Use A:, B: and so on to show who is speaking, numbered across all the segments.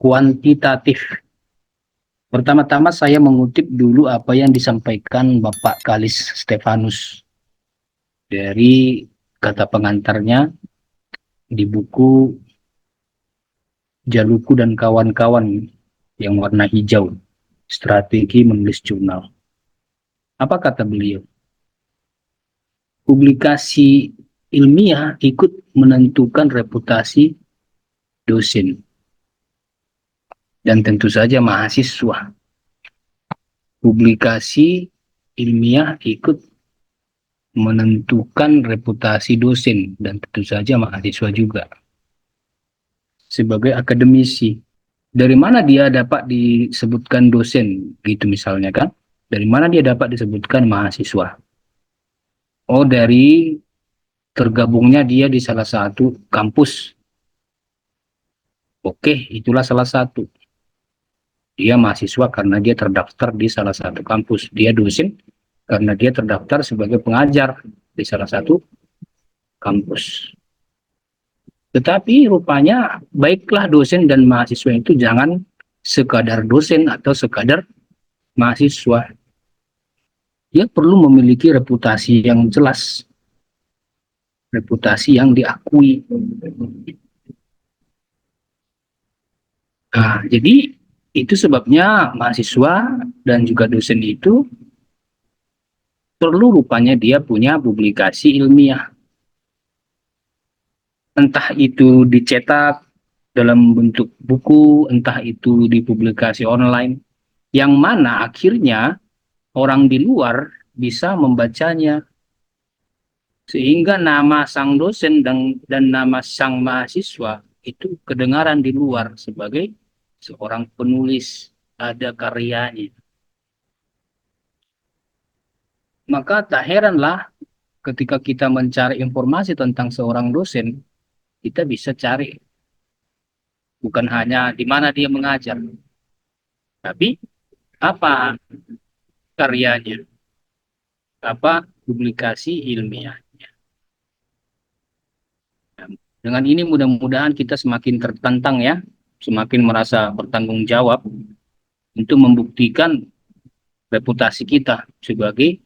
A: kuantitatif. Pertama-tama saya mengutip dulu apa yang disampaikan Bapak Kalis Stefanus dari kata pengantarnya di buku Jaluku dan kawan-kawan yang warna hijau, strategi menulis jurnal. Apa kata beliau? Publikasi ilmiah ikut menentukan reputasi dosen dan tentu saja mahasiswa. Publikasi ilmiah ikut menentukan reputasi dosen dan tentu saja mahasiswa juga. Sebagai akademisi, dari mana dia dapat disebutkan dosen gitu misalnya kan? Dari mana dia dapat disebutkan mahasiswa? Oh, dari tergabungnya dia di salah satu kampus. Oke, itulah salah satu. Dia mahasiswa karena dia terdaftar di salah satu kampus. Dia dosen karena dia terdaftar sebagai pengajar di salah satu kampus. Tetapi rupanya baiklah dosen dan mahasiswa itu jangan sekadar dosen atau sekadar mahasiswa. Dia perlu memiliki reputasi yang jelas, reputasi yang diakui. Nah, jadi itu sebabnya mahasiswa dan juga dosen itu perlu rupanya dia punya publikasi ilmiah. Entah itu dicetak dalam bentuk buku, entah itu di publikasi online, yang mana akhirnya orang di luar bisa membacanya. Sehingga nama sang dosen dan nama sang mahasiswa itu kedengaran di luar sebagai seorang penulis, ada karyanya. Maka tak heranlah ketika kita mencari informasi tentang seorang dosen, kita bisa cari bukan hanya di mana dia mengajar, tapi apa karyanya, apa publikasi ilmiahnya. Dengan ini mudah-mudahan kita semakin tertantang ya, semakin merasa bertanggung jawab untuk membuktikan reputasi kita sebagai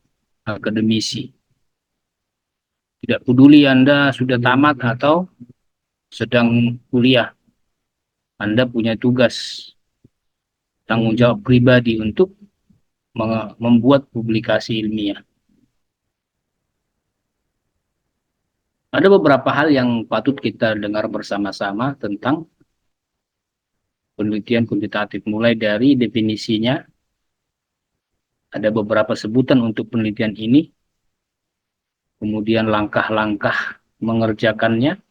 A: akademisi. Tidak peduli Anda sudah tamat atau sedang kuliah, Anda punya tugas, tanggung jawab pribadi untuk membuat publikasi ilmiah. Ada beberapa hal yang patut kita dengar bersama-sama tentang penelitian kuantitatif, mulai dari definisinya, ada beberapa sebutan untuk penelitian ini, kemudian langkah-langkah mengerjakannya,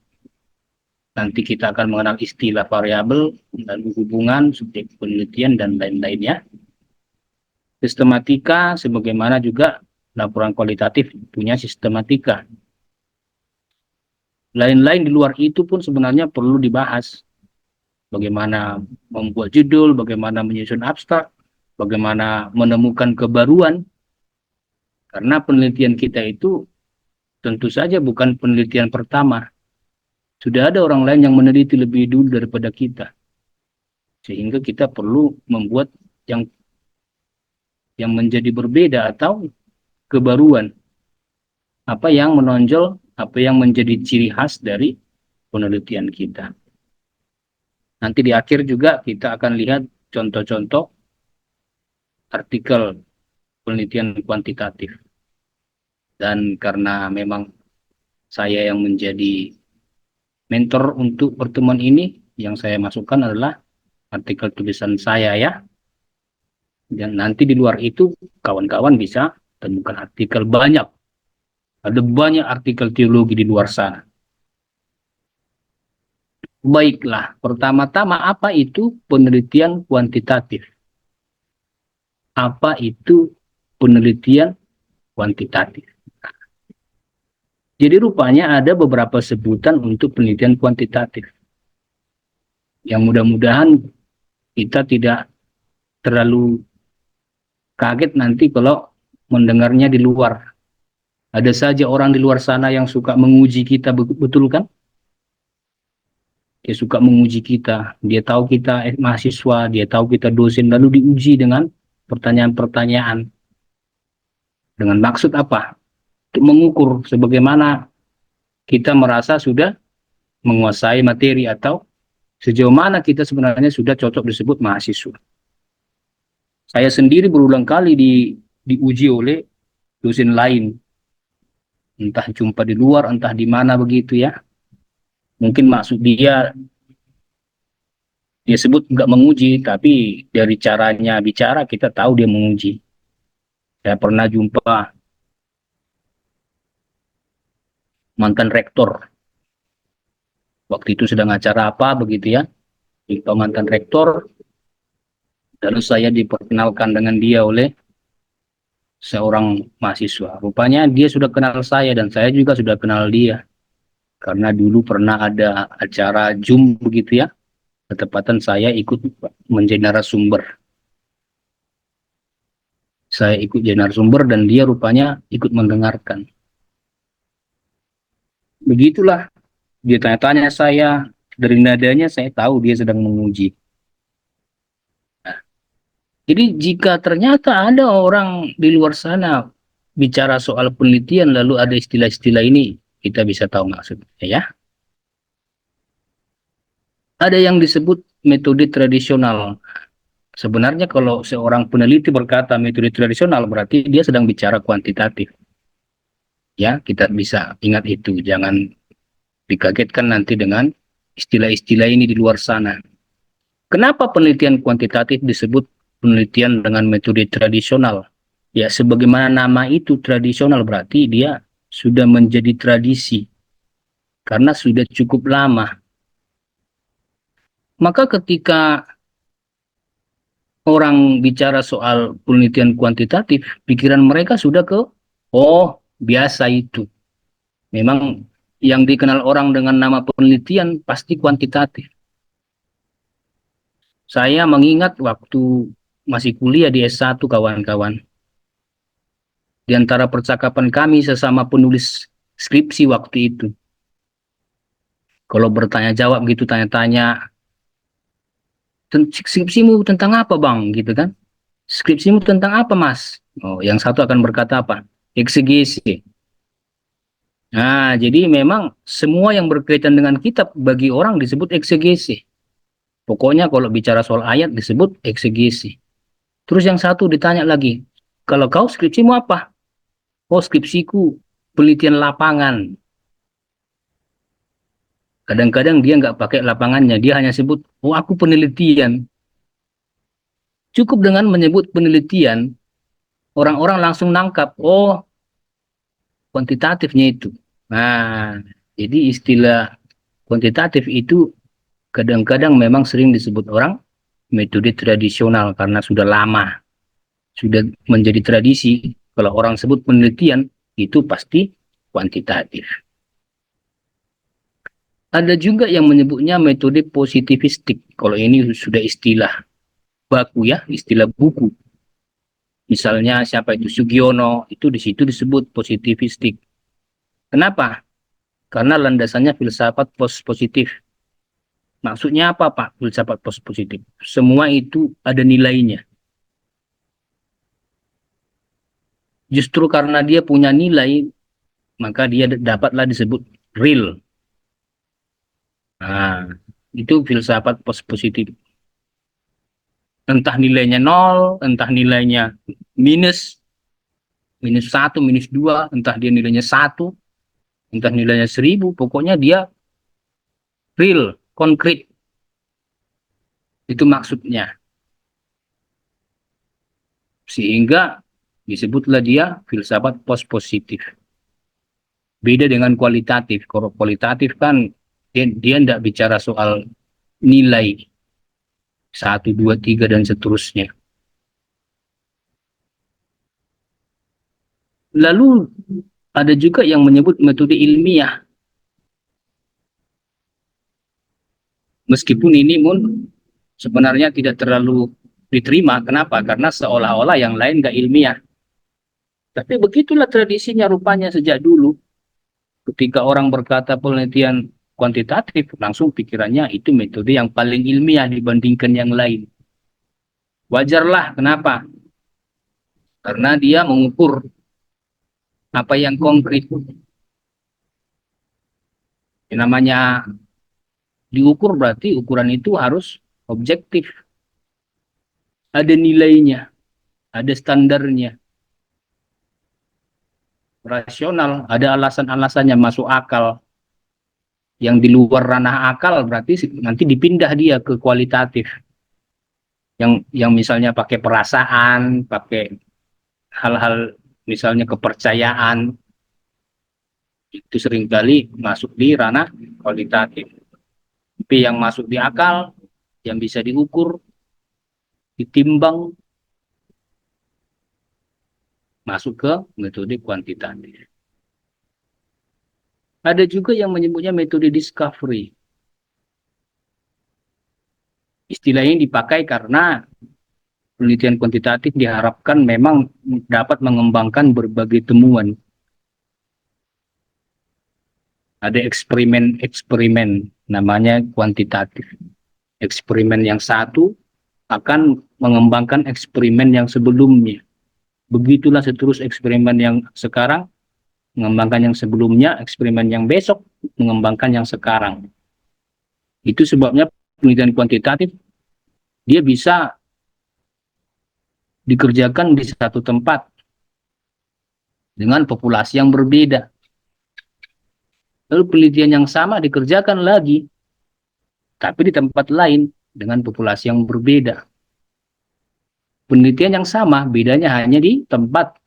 A: nanti kita akan mengenal istilah variabel dan hubungan subjek penelitian dan lain-lainnya. Sistematika, sebagaimana juga laporan kualitatif punya sistematika. Lain-lain di luar itu pun sebenarnya perlu dibahas. Bagaimana membuat judul, bagaimana menyusun abstrak, bagaimana menemukan kebaruan. Karena penelitian kita itu tentu saja bukan penelitian pertama. Sudah ada orang lain yang meneliti lebih dulu daripada kita. Sehingga kita perlu membuat yang menjadi berbeda atau kebaruan. Apa yang menonjol, apa yang menjadi ciri khas dari penelitian kita. Nanti di akhir juga kita akan lihat contoh-contoh artikel penelitian kuantitatif. Dan karena memang saya yang menjadi mentor untuk pertemuan ini, yang saya masukkan adalah artikel tulisan saya ya. Dan nanti di luar itu kawan-kawan bisa temukan artikel banyak. Ada banyak artikel teologi di luar sana. Baiklah, pertama-tama apa itu penelitian kuantitatif? Apa itu penelitian kuantitatif? Jadi rupanya ada beberapa sebutan untuk penelitian kuantitatif. Yang mudah-mudahan kita tidak terlalu kaget nanti kalau mendengarnya di luar. Ada saja orang di luar sana yang suka menguji kita, betul kan? Dia suka menguji kita. Dia tahu kita mahasiswa, dia tahu kita dosen, lalu diuji dengan pertanyaan-pertanyaan. Dengan maksud apa? Untuk mengukur sebagaimana kita merasa sudah menguasai materi atau sejauh mana kita sebenarnya sudah cocok disebut mahasiswa. Saya sendiri berulang kali diuji oleh dosen lain, entah jumpa di luar, entah di mana begitu ya. Mungkin maksud dia sebut nggak menguji, tapi dari caranya bicara kita tahu dia menguji. Saya pernah jumpa mantan rektor, waktu itu sedang acara apa begitu ya, jumpa mantan rektor, lalu saya diperkenalkan dengan dia oleh seorang mahasiswa. Rupanya dia sudah kenal saya dan saya juga sudah kenal dia. Karena dulu pernah ada acara Zoom begitu ya, ketepatan saya ikut menjadi narasumber. Saya ikut jadi narasumber dan dia rupanya ikut mendengarkan. Begitulah, dia tanya-tanya saya, dari nadanya saya tahu dia sedang menguji. Nah, jadi jika ternyata ada orang di luar sana bicara soal penelitian lalu ada istilah-istilah ini, kita bisa tahu maksudnya ya. Ada yang disebut metode tradisional. Sebenarnya kalau seorang peneliti berkata metode tradisional berarti dia sedang bicara kuantitatif. Ya, kita bisa ingat itu. Jangan dikagetkan nanti dengan istilah-istilah ini di luar sana. Kenapa penelitian kuantitatif disebut penelitian dengan metode tradisional? Ya, sebagaimana nama itu tradisional berarti dia sudah menjadi tradisi. Karena sudah cukup lama. Maka ketika orang bicara soal penelitian kuantitatif, pikiran mereka sudah ke, oh biasa itu. Memang yang dikenal orang dengan nama penelitian pasti kuantitatif. Saya mengingat waktu masih kuliah di S1 kawan-kawan. Di antara percakapan kami sesama penulis skripsi waktu itu. Kalau bertanya jawab gitu, tanya-tanya, skripsimu tentang apa bang? Gitu kan. Skripsimu tentang apa mas? Oh, yang satu akan berkata apa? Eksegesi. Nah, jadi memang semua yang berkaitan dengan kitab bagi orang disebut eksegesi. Pokoknya kalau bicara soal ayat disebut eksegesi. Terus yang satu ditanya lagi, kalau kau skripsimu apa? Oh, skripsiku penelitian lapangan. Kadang-kadang dia nggak pakai lapangannya, dia hanya sebut, oh aku penelitian. Cukup dengan menyebut penelitian, orang-orang langsung nangkap, oh kuantitatifnya itu. Nah, jadi istilah kuantitatif itu kadang-kadang memang sering disebut orang metode tradisional karena sudah lama, sudah menjadi tradisi. Kalau orang sebut penelitian, itu pasti kuantitatif. Ada juga yang menyebutnya metode positivistik. Kalau ini sudah istilah baku ya, istilah buku. Misalnya siapa itu Sugiono, itu di situ disebut positivistik. Kenapa? Karena landasannya filsafat positif. Maksudnya apa Pak filsafat positif? Semua itu ada nilainya. Justru karena dia punya nilai, maka dia dapatlah disebut real. Nah, itu filsafat positif. Entah nilainya nol, entah nilainya minus, minus satu, minus dua, entah dia nilainya satu, entah nilainya 1000, pokoknya dia real, konkret. Itu maksudnya. Sehingga disebutlah dia filsafat positif. Beda dengan kualitatif. Kalau kualitatif kan dia tidak bicara soal nilai 1, 2, 3 dan seterusnya. Lalu ada juga yang menyebut metode ilmiah. Meskipun ini pun sebenarnya tidak terlalu diterima. Kenapa? Karena seolah-olah yang lain nggak ilmiah. Tapi begitulah tradisinya rupanya sejak dulu. Ketika orang berkata penelitian kuantitatif, langsung pikirannya itu metode yang paling ilmiah dibandingkan yang lain. Wajarlah, kenapa? Karena dia mengukur apa yang konkret. Yang namanya diukur berarti ukuran itu harus objektif. Ada nilainya, ada standarnya, rasional, ada alasan-alasannya, masuk akal. Yang di luar ranah akal berarti nanti dipindah dia ke kualitatif. Yang misalnya pakai perasaan, pakai hal-hal misalnya kepercayaan, itu seringkali masuk di ranah kualitatif. Tapi yang masuk di akal, yang bisa diukur, ditimbang, masuk ke metode kuantitatif. Ada juga yang menyebutnya metode discovery. Istilah ini dipakai karena penelitian kuantitatif diharapkan memang dapat mengembangkan berbagai temuan. Ada eksperimen-eksperimen namanya kuantitatif. Eksperimen yang satu akan mengembangkan eksperimen yang sebelumnya. Begitulah seterus eksperimen yang sekarang mengembangkan yang sebelumnya, eksperimen yang besok mengembangkan yang sekarang. Itu sebabnya penelitian kuantitatif dia bisa dikerjakan di satu tempat dengan populasi yang berbeda. Lalu penelitian yang sama dikerjakan lagi, tapi di tempat lain dengan populasi yang berbeda. Penelitian yang sama, bedanya hanya di tempat,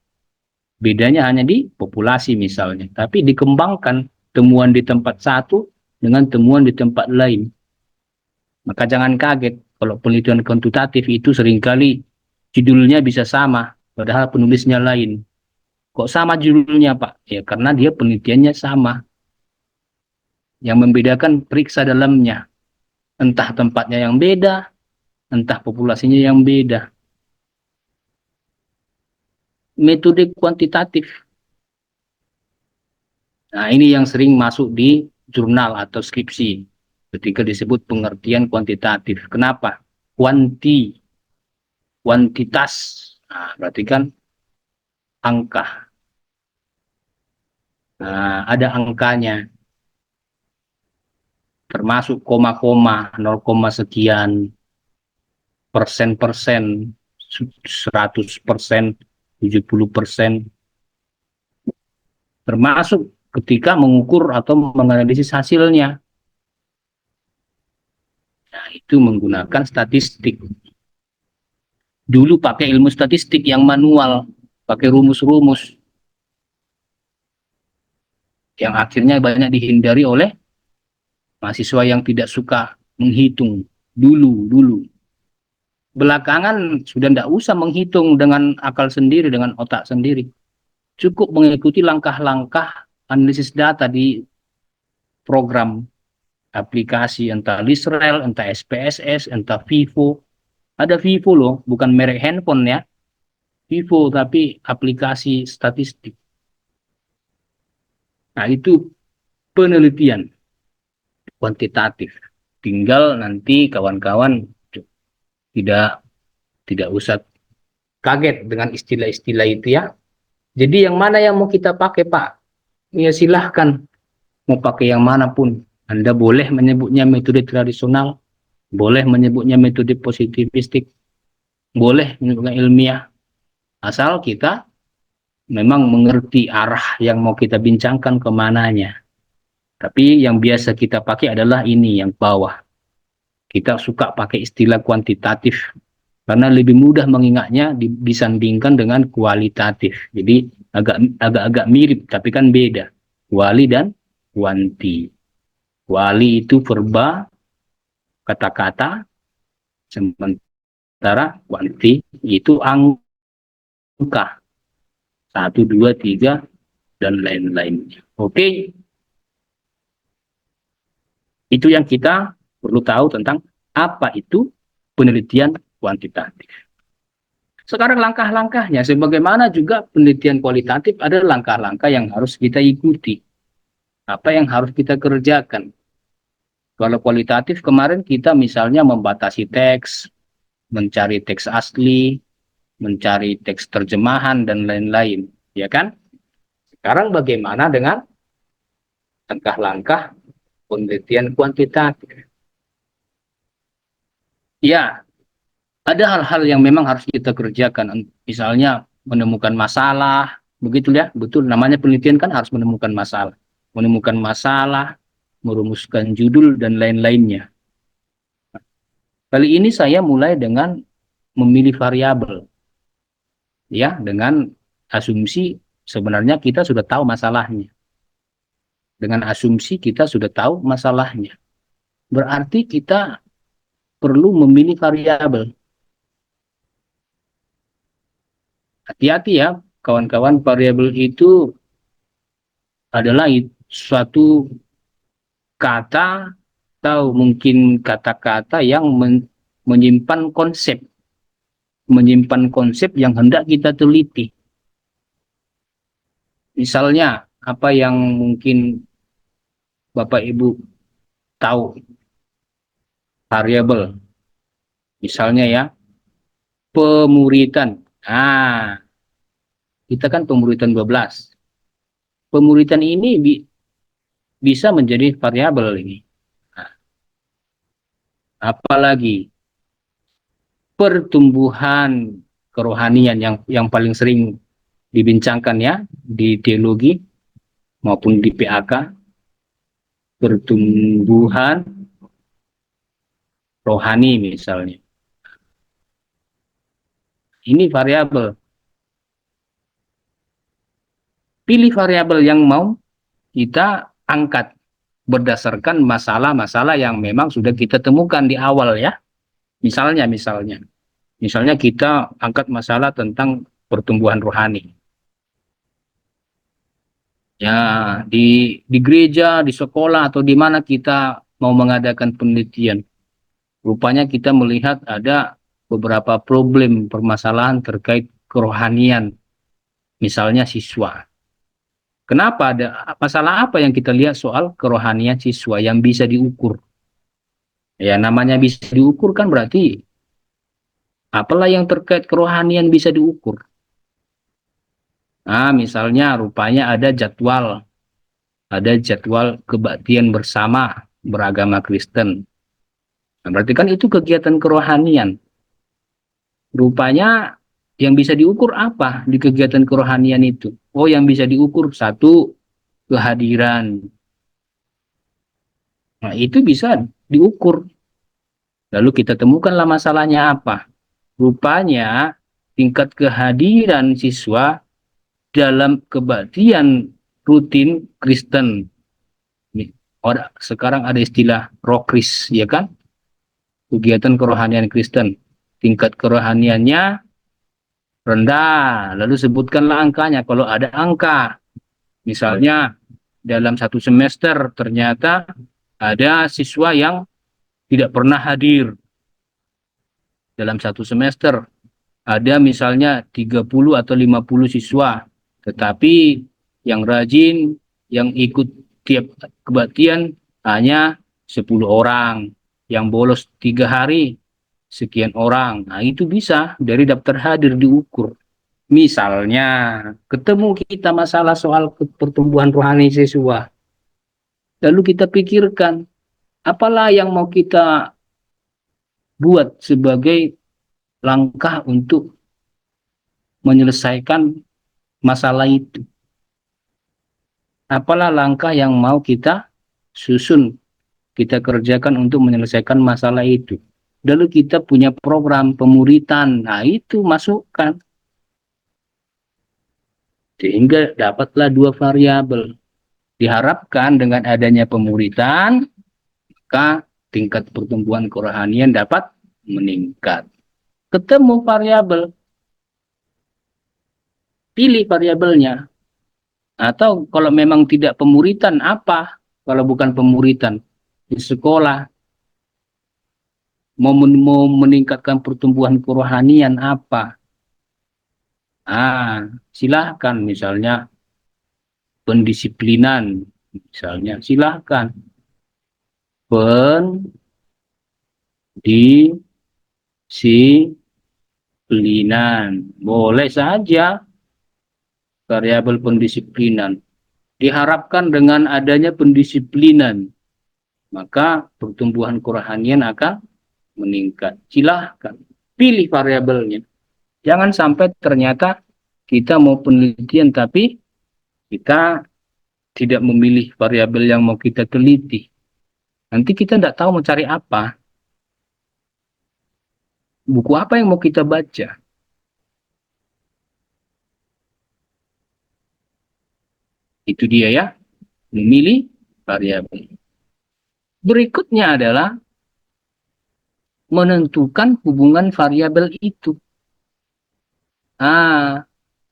A: bedanya hanya di populasi misalnya. Tapi dikembangkan temuan di tempat satu dengan temuan di tempat lain. Maka jangan kaget kalau penelitian kuantitatif itu seringkali judulnya bisa sama, padahal penulisnya lain. Kok sama judulnya, Pak? Ya karena dia penelitiannya sama. Yang membedakan periksa dalamnya. Entah tempatnya yang beda, entah populasinya yang beda. Metode kuantitatif. Nah, ini yang sering masuk di jurnal atau skripsi ketika disebut pengertian kuantitatif. Kenapa? Kuantitas. Nah, berarti kan angka. Nah, ada angkanya. Termasuk koma-koma, 0, sekian, persen-persen, 100%, 70%. Termasuk ketika mengukur atau menganalisis hasilnya. Nah, itu menggunakan statistik. Dulu pakai ilmu statistik yang manual, pakai rumus-rumus. Yang akhirnya banyak dihindari oleh mahasiswa yang tidak suka menghitung. Dulu. Belakangan sudah tidak usah menghitung dengan akal sendiri, dengan otak sendiri. Cukup mengikuti langkah-langkah analisis data di program aplikasi, entah Lisrel, entah SPSS, entah Vivo. Ada Vivo loh, bukan merek handphone ya. Vivo, tapi aplikasi statistik. Nah, itu penelitian kuantitatif. Tinggal nanti kawan-kawan tidak usah kaget dengan istilah-istilah itu ya. Jadi yang mana yang mau kita pakai, Pak? Ya silahkan. Mau pakai yang manapun. Anda boleh menyebutnya metode tradisional, boleh menyebutnya metode positivistik, boleh menyebutnya ilmiah. Asal kita memang mengerti arah yang mau kita bincangkan kemananya. Tapi yang biasa kita pakai adalah ini, yang bawah. Kita suka pakai istilah kuantitatif, karena lebih mudah mengingatnya disandingkan dengan kualitatif. Jadi agak-agak mirip, tapi kan beda. Kuali dan kuanti. Kuali itu verba, kata-kata, sementara kuanti itu angka. 1, 2, 3, dan lain-lainnya. Oke. Itu yang kita perlu tahu tentang apa itu penelitian kuantitatif. Sekarang langkah-langkahnya, sebagaimana juga penelitian kualitatif, ada langkah-langkah yang harus kita ikuti. Apa yang harus kita kerjakan. Kalau kualitatif kemarin kita misalnya membatasi teks, mencari teks asli, mencari teks terjemahan dan lain-lain, ya kan? Sekarang bagaimana dengan langkah-langkah penelitian kuantitatif? Ya, ada hal-hal yang memang harus kita kerjakan, misalnya menemukan masalah, begitu ya, betul namanya penelitian kan harus menemukan masalah, merumuskan judul dan lain-lainnya. Kali ini saya mulai dengan memilih variabel, ya, dengan asumsi sebenarnya kita sudah tahu masalahnya. Dengan asumsi kita sudah tahu masalahnya. Berarti kita perlu memilih variabel. Hati-hati ya, kawan-kawan, variabel itu adalah suatu kata atau mungkin kata-kata yang menyimpan konsep yang hendak kita teliti. Misalnya, apa yang mungkin Bapak Ibu tahu variabel, misalnya ya, pemuritan. Nah, kita kan pemuritan 12. Pemuritan ini bisa menjadi variabel ini. Nah, apalagi pertumbuhan kerohanian yang paling sering dibincangkan ya di teologi maupun di PAK, pertumbuhan rohani misalnya. Ini variabel. Pilih variabel yang mau kita angkat berdasarkan masalah-masalah yang memang sudah kita temukan di awal ya. Misalnya kita angkat masalah tentang pertumbuhan rohani. Ya, di gereja, di sekolah atau di mana kita mau mengadakan penelitian. Rupanya kita melihat ada beberapa problem permasalahan terkait kerohanian, misalnya siswa. Kenapa ada masalah apa yang kita lihat soal kerohanian siswa yang bisa diukur? Ya, namanya bisa diukur kan berarti apalah yang terkait kerohanian bisa diukur. Nah, misalnya rupanya ada jadwal kebaktian bersama beragama Kristen. Nah, berarti kan itu kegiatan kerohanian. Rupanya yang bisa diukur apa di kegiatan kerohanian itu? Oh, yang bisa diukur satu, kehadiran. Nah, itu bisa diukur. Lalu kita temukanlah masalahnya apa. Rupanya tingkat kehadiran siswa dalam kebaktian rutin Kristen. Sekarang ada istilah rokris, ya kan? Kegiatan kerohanian Kristen. Tingkat kerohaniannya rendah. Lalu sebutkanlah angkanya. Kalau ada angka, misalnya dalam satu semester ternyata ada siswa yang tidak pernah hadir dalam satu semester. Ada misalnya 30 atau 50 siswa, tetapi yang rajin, yang ikut tiap kebaktian hanya 10 orang. Yang bolos 3 hari, sekian orang. Nah, itu bisa dari daftar hadir diukur. Misalnya, ketemu kita masalah soal pertumbuhan rohani siswa. Lalu kita pikirkan, apalah yang mau kita buat sebagai langkah untuk menyelesaikan masalah itu. Apalah langkah yang mau kita susun, kita kerjakan untuk menyelesaikan masalah itu. Lalu kita punya program pemuritan, nah itu masukkan. Sehingga dapatlah dua variabel. Diharapkan dengan adanya pemuritan, maka tingkat pertumbuhan kerohanian dapat meningkat. Ketemu variabel, pilih variabelnya. Atau kalau memang tidak pemuritan, apa? Kalau bukan pemuritan, di sekolah, mau meningkatkan pertumbuhan kerohanian, apa? Silahkan misalnya pendisiplinan, misalnya silahkan. pendisiplinan. Boleh saja variabel pendisiplinan. Diharapkan dengan adanya pendisiplinan, maka pertumbuhan kerohanian akan meningkat. Silahkan pilih variabelnya. Jangan sampai ternyata kita mau penelitian tapi kita tidak memilih variabel yang mau kita teliti. Nanti kita tidak tahu mau cari apa. Buku apa yang mau kita baca. Itu dia ya, memilih variabel. Berikutnya adalah menentukan hubungan variabel itu.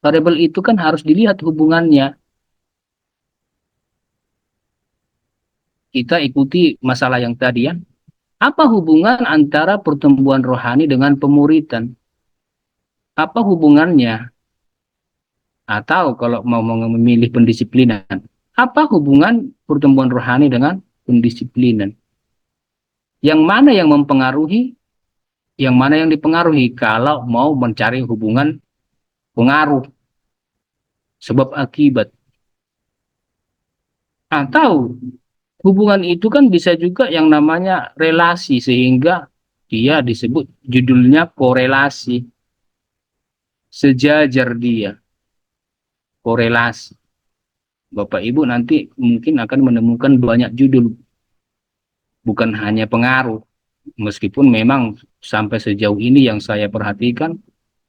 A: Variabel itu kan harus dilihat hubungannya. Kita ikuti masalah yang tadi ya. Apa hubungan antara pertumbuhan rohani dengan pemuritan? Apa hubungannya? Atau kalau mau memilih pendisiplinan, apa hubungan pertumbuhan rohani dengan pendisiplinan? Yang mana yang mempengaruhi, yang mana yang dipengaruhi kalau mau mencari hubungan pengaruh, sebab akibat. Atau hubungan itu kan bisa juga yang namanya relasi, sehingga dia disebut judulnya korelasi. Sejajar dia, korelasi. Bapak Ibu nanti mungkin akan menemukan banyak judul, bukan hanya pengaruh. Meskipun memang sampai sejauh ini yang saya perhatikan,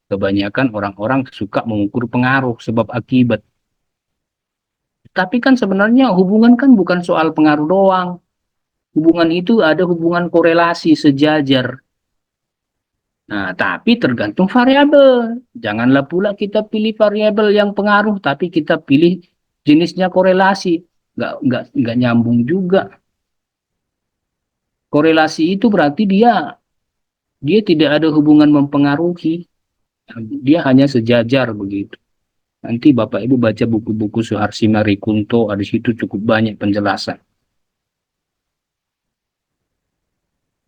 A: kebanyakan orang-orang suka mengukur pengaruh sebab akibat. Tapi kan sebenarnya hubungan kan bukan soal pengaruh doang. Hubungan itu ada hubungan korelasi sejajar. Nah, tapi tergantung variabel. Janganlah pula kita pilih variabel yang pengaruh, tapi kita pilih jenisnya korelasi. Nggak nyambung juga. Korelasi itu berarti dia tidak ada hubungan mempengaruhi. Dia hanya sejajar begitu. Nanti Bapak Ibu baca buku-buku Suharsi Marikunto, ada situ cukup banyak penjelasan.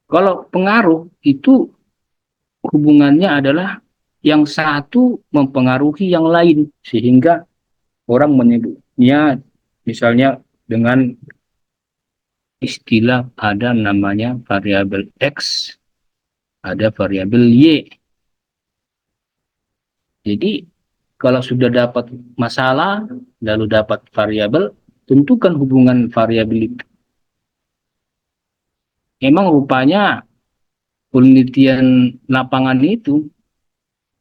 A: Kalau pengaruh itu hubungannya adalah yang satu mempengaruhi yang lain, sehingga orang menyebutnya misalnya dengan istilah ada namanya variabel X, ada variabel Y. Jadi kalau sudah dapat masalah, lalu dapat variabel, tentukan hubungan variabel itu. Emang rupanya penelitian lapangan itu,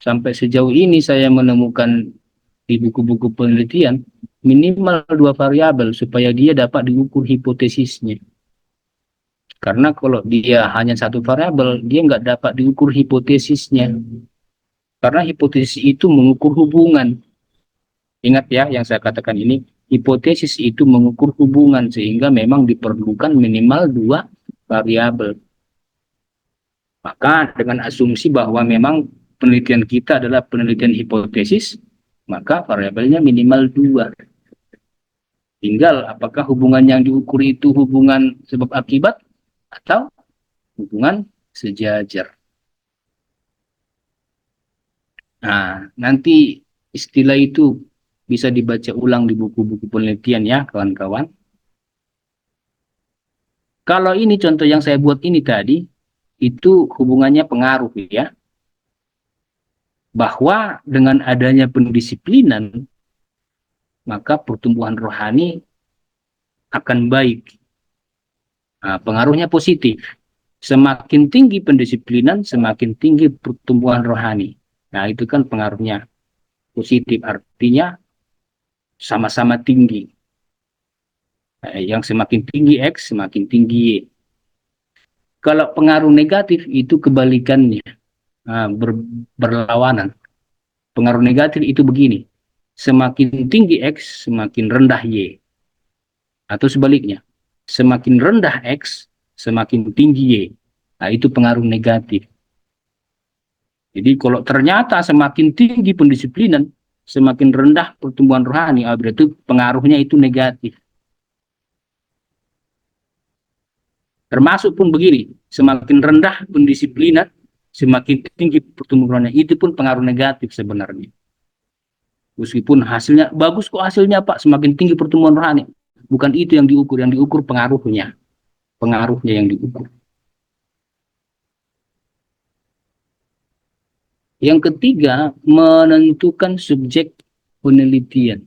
A: sampai sejauh ini saya menemukan di buku-buku penelitian, minimal 2 variabel supaya dia dapat diukur hipotesisnya. Karena kalau dia hanya 1 variabel, dia nggak dapat diukur hipotesisnya. Karena hipotesis itu mengukur hubungan. Ingat ya yang saya katakan ini, hipotesis itu mengukur hubungan, sehingga memang diperlukan minimal 2 variabel. Maka dengan asumsi bahwa memang penelitian kita adalah penelitian hipotesis, maka variabelnya minimal 2. Tinggal apakah hubungan yang diukur itu hubungan sebab akibat atau hubungan sejajar. Nah, nanti istilah itu bisa dibaca ulang di buku-buku penelitian ya, kawan-kawan. Kalau ini contoh yang saya buat ini tadi, itu hubungannya pengaruh ya. Bahwa dengan adanya pendisiplinan, maka pertumbuhan rohani akan baik. Nah, pengaruhnya positif. Semakin tinggi pendisiplinan, semakin tinggi pertumbuhan rohani. Nah, itu kan pengaruhnya positif, artinya sama-sama tinggi. Yang semakin tinggi X, semakin tinggi Y. Kalau pengaruh negatif itu kebalikannya, berlawanan. Pengaruh negatif itu begini, semakin tinggi X, semakin rendah Y. Atau sebaliknya, semakin rendah X, semakin tinggi Y. Nah, itu pengaruh negatif. Jadi kalau ternyata semakin tinggi pendisiplinan, semakin rendah pertumbuhan rohani, berarti pengaruhnya itu negatif. Termasuk pun begini, semakin rendah pendisiplinan, semakin tinggi pertumbuhannya. Itu pun pengaruh negatif sebenarnya. Meskipun hasilnya bagus kok hasilnya Pak, semakin tinggi pertumbuhan rohani. Bukan itu yang diukur pengaruhnya. Pengaruhnya yang diukur. Yang ketiga, menentukan subjek penelitian.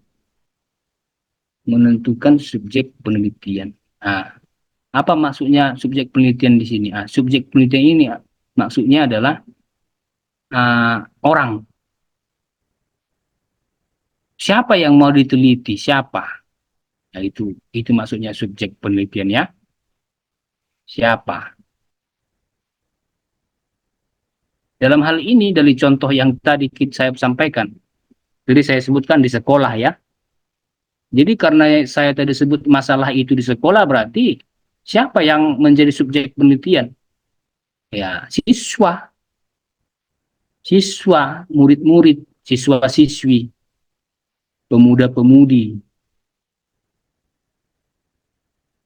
A: Menentukan subjek penelitian. Nah, apa maksudnya subjek penelitian di sini? Subjek penelitian ini maksudnya adalah orang. Siapa yang mau diteliti? Siapa? Nah, itu maksudnya subjek penelitian ya. Siapa? Dalam hal ini dari contoh yang tadi saya sampaikan, jadi saya sebutkan di sekolah ya. Jadi karena saya tadi sebut masalah itu di sekolah, berarti siapa yang menjadi subjek penelitian? Ya, siswa, murid-murid, siswa-siswi, pemuda-pemudi,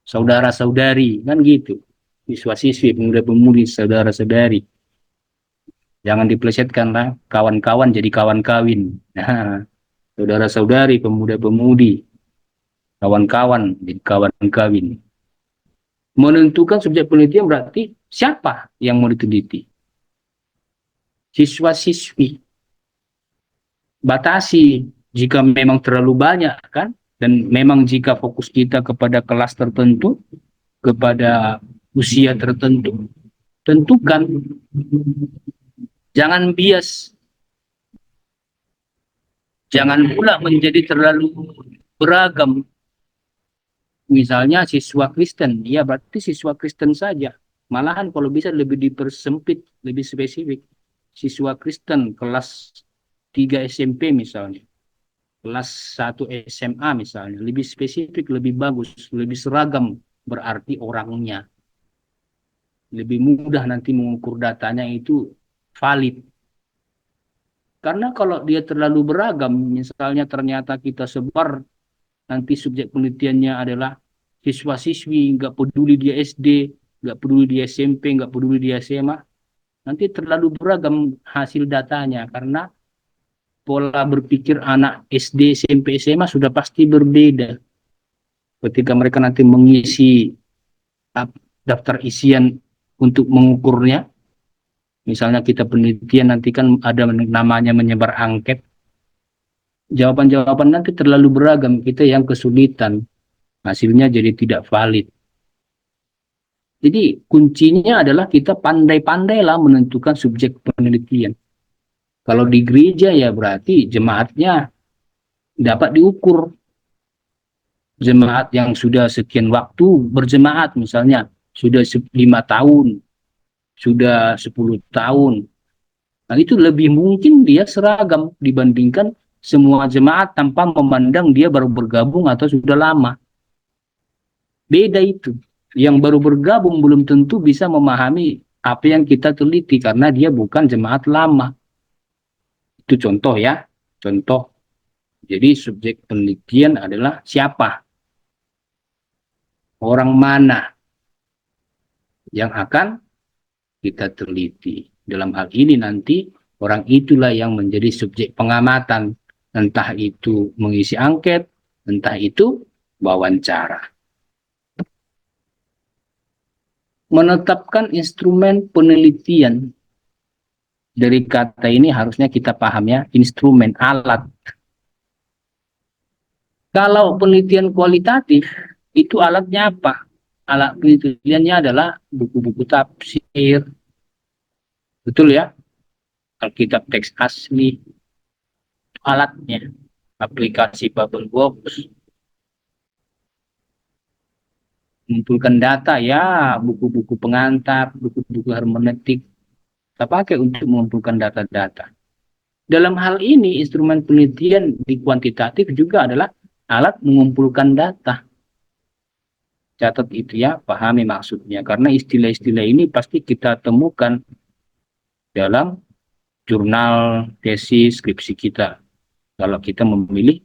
A: saudara-saudari, kan gitu. Siswa-siswi, pemuda-pemudi, saudara-saudari. Jangan dipelesetkan lah, kawan-kawan jadi kawan kawin. Nah, saudara-saudari, pemuda-pemudi, kawan-kawan jadi kawan kawin. Menentukan subjek penelitian berarti siapa yang mau diteliti? Siswa-siswi. Batasi jika memang terlalu banyak kan, dan memang jika fokus kita kepada kelas tertentu, kepada usia tertentu, tentukan. Jangan bias. Jangan pula menjadi terlalu beragam. Misalnya siswa Kristen, ya berarti siswa Kristen saja. Malahan kalau bisa lebih dipersempit, lebih spesifik. Siswa Kristen kelas 3 SMP misalnya. Kelas 1 SMA misalnya. Lebih spesifik, lebih bagus, lebih seragam berarti orangnya. Lebih mudah nanti mengukur datanya itu valid. Karena kalau dia terlalu beragam, misalnya ternyata kita sebar, nanti subjek penelitiannya adalah siswa-siswi, nggak peduli dia SD, nggak peduli dia SMP, nggak peduli dia SMA, nanti terlalu beragam hasil datanya, karena pola berpikir anak SD, SMP, SMA sudah pasti berbeda. Ketika mereka nanti mengisi daftar isian untuk mengukurnya, misalnya kita penelitian nanti kan ada namanya menyebar angket, jawaban-jawaban nanti terlalu beragam, kita yang kesulitan, hasilnya jadi tidak valid. Jadi kuncinya adalah kita pandai-pandailah menentukan subjek penelitian. Kalau di gereja ya berarti jemaatnya dapat diukur. Jemaat yang sudah sekian waktu berjemaat misalnya, sudah 5 tahun, sudah 10 tahun. Nah itu lebih mungkin dia seragam dibandingkan semua jemaat tanpa memandang dia baru bergabung atau sudah lama. Beda itu. Yang baru bergabung belum tentu bisa memahami apa yang kita teliti karena dia bukan jemaat lama. Itu contoh ya. Contoh. Jadi subjek penelitian adalah siapa? Orang mana yang akan kita teliti. Dalam hal ini nanti orang itulah yang menjadi subjek pengamatan. Entah itu mengisi angket, entah itu wawancara. Menetapkan instrumen penelitian. Dari kata ini harusnya kita paham ya, instrumen, alat. Kalau penelitian kualitatif, itu alatnya apa? Alat penelitiannya adalah buku-buku tafsir. Betul ya? Alkitab teks asli. Alatnya. Aplikasi Bubble Box. Mengumpulkan data ya, buku-buku pengantar, buku-buku hermeneutik. Kita pakai untuk mengumpulkan data-data. Dalam hal ini, instrumen penelitian di kuantitatif juga adalah alat mengumpulkan data. Catat itu ya, pahami maksudnya. Karena istilah-istilah ini pasti kita temukan dalam jurnal, tesis, skripsi kita. Kalau kita memilih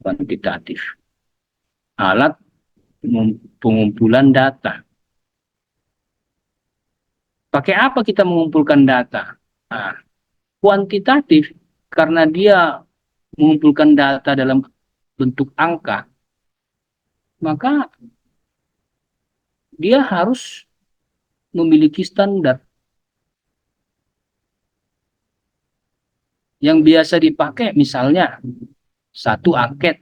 A: kuantitatif. Alat pengumpulan data. Pakai apa kita mengumpulkan data? Nah, kuantitatif, karena dia mengumpulkan data dalam bentuk angka, maka dia harus memiliki standar yang biasa dipakai, misalnya satu angket,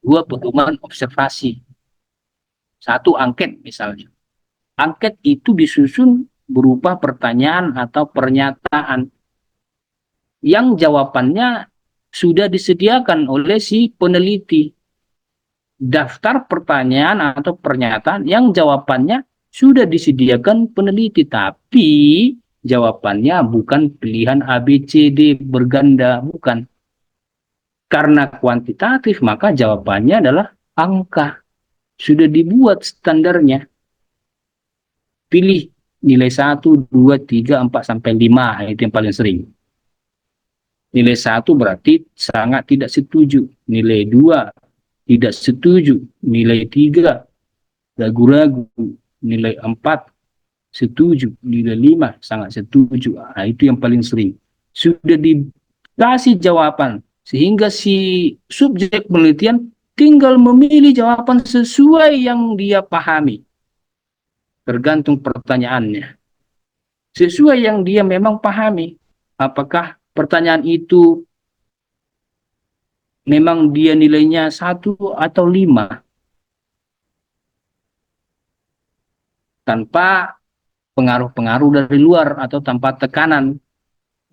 A: dua pedoman observasi, satu angket misalnya. Angket itu disusun berupa pertanyaan atau pernyataan yang jawabannya sudah disediakan oleh si peneliti. Daftar pertanyaan atau pernyataan yang jawabannya sudah disediakan peneliti, tapi jawabannya bukan pilihan A, B, C, D berganda, bukan. Karena kuantitatif, maka jawabannya adalah angka. Sudah dibuat standarnya. Pilih nilai 1, 2, 3, 4, sampai 5. Itu yang paling sering. Nilai 1 berarti sangat tidak setuju. Nilai 2 tidak setuju. Nilai 3 ragu-ragu. Nilai 4 setuju. Nilai 5 sangat setuju. Nah, itu yang paling sering. Sudah dikasih jawaban. Sehingga si subjek penelitian tinggal memilih jawaban sesuai yang dia pahami. Tergantung pertanyaannya. Sesuai yang dia memang pahami. Apakah pertanyaan itu memang dia nilainya 1 atau 5. Tanpa pengaruh-pengaruh dari luar atau tanpa tekanan.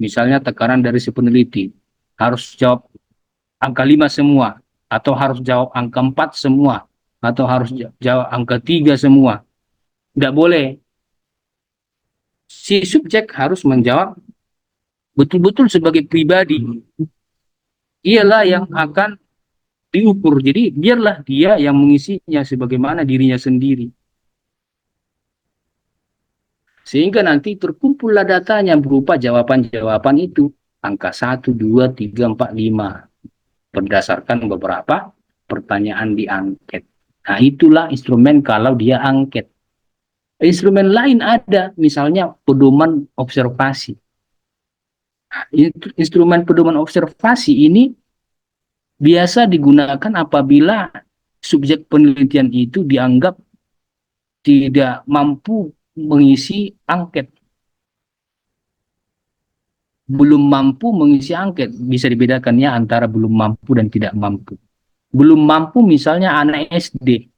A: Misalnya tekanan dari si peneliti. Harus jawab angka 5 semua. Atau harus jawab angka 4 semua. Atau harus jawab angka 3 semua. Tidak boleh. Si subjek harus menjawab betul-betul sebagai pribadi. Ialah yang akan diukur. Jadi biarlah dia yang mengisinya sebagaimana dirinya sendiri. Sehingga nanti terkumpullah datanya berupa jawaban-jawaban itu. Angka 1, 2, 3, 4, 5. Berdasarkan beberapa pertanyaan di angket. Nah, itulah instrumen kalau dia angket. Instrumen lain ada, misalnya pedoman observasi. Nah, instrumen pedoman observasi ini biasa digunakan apabila subjek penelitian itu dianggap tidak mampu mengisi angket. Belum mampu mengisi angket, bisa dibedakannya antara belum mampu dan tidak mampu. Belum mampu misalnya anak SD.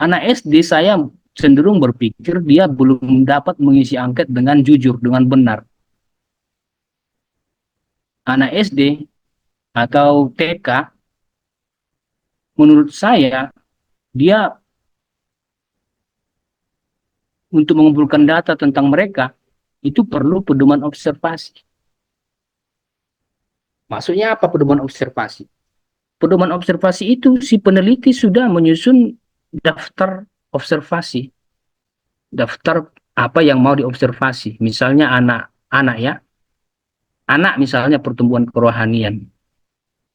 A: Anak SD saya cenderung berpikir dia belum dapat mengisi angket dengan jujur, dengan benar. Anak SD atau TK, menurut saya, dia untuk mengumpulkan data tentang mereka, itu perlu pedoman observasi. Maksudnya apa pedoman observasi? Pedoman observasi itu si peneliti sudah menyusun daftar observasi. Daftar apa yang mau diobservasi. Misalnya anak ya. Anak misalnya pertumbuhan kerohanian.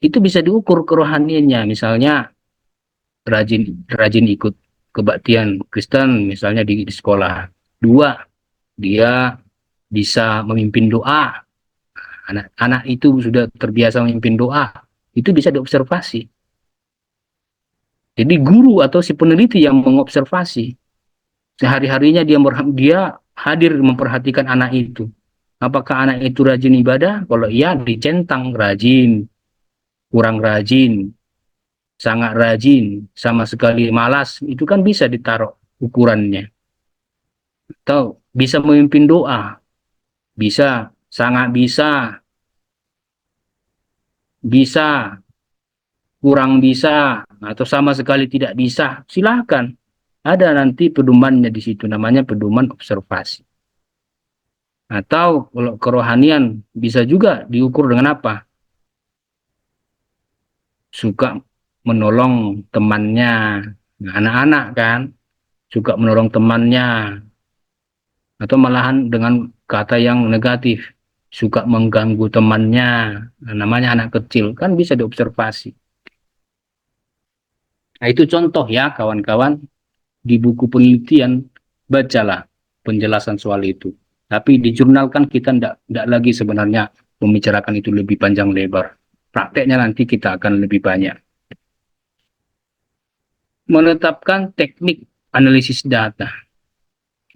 A: Itu bisa diukur kerohaniannya. Misalnya rajin ikut kebaktian Kristen misalnya di sekolah. 2, dia bisa memimpin doa. Anak-anak itu sudah terbiasa memimpin doa. Itu bisa diobservasi. Jadi guru atau si peneliti yang mengobservasi. Sehari-harinya dia hadir memperhatikan anak itu. Apakah anak itu rajin ibadah? Kalau iya, dicentang rajin, kurang rajin, sangat rajin, sama sekali malas. Itu kan bisa ditaruh ukurannya. Atau bisa memimpin doa. Bisa, sangat bisa, bisa, kurang bisa, atau sama sekali tidak bisa. Silahkan. Ada nanti pedomannya di situ, namanya pedoman observasi. Atau kalau kerohanian bisa juga diukur dengan apa? Suka menolong temannya. Nah, anak-anak kan suka menolong temannya. Atau malahan dengan kata yang negatif. Suka mengganggu temannya. Nah, namanya anak kecil. Kan bisa diobservasi. Nah, itu contoh ya kawan-kawan. Di buku penelitian, bacalah. penjelasan soal itu. Tapi di jurnal kan kita tidak lagi sebenarnya membicarakan itu lebih panjang lebar. Prakteknya nanti kita akan lebih banyak. Menetapkan teknik analisis data.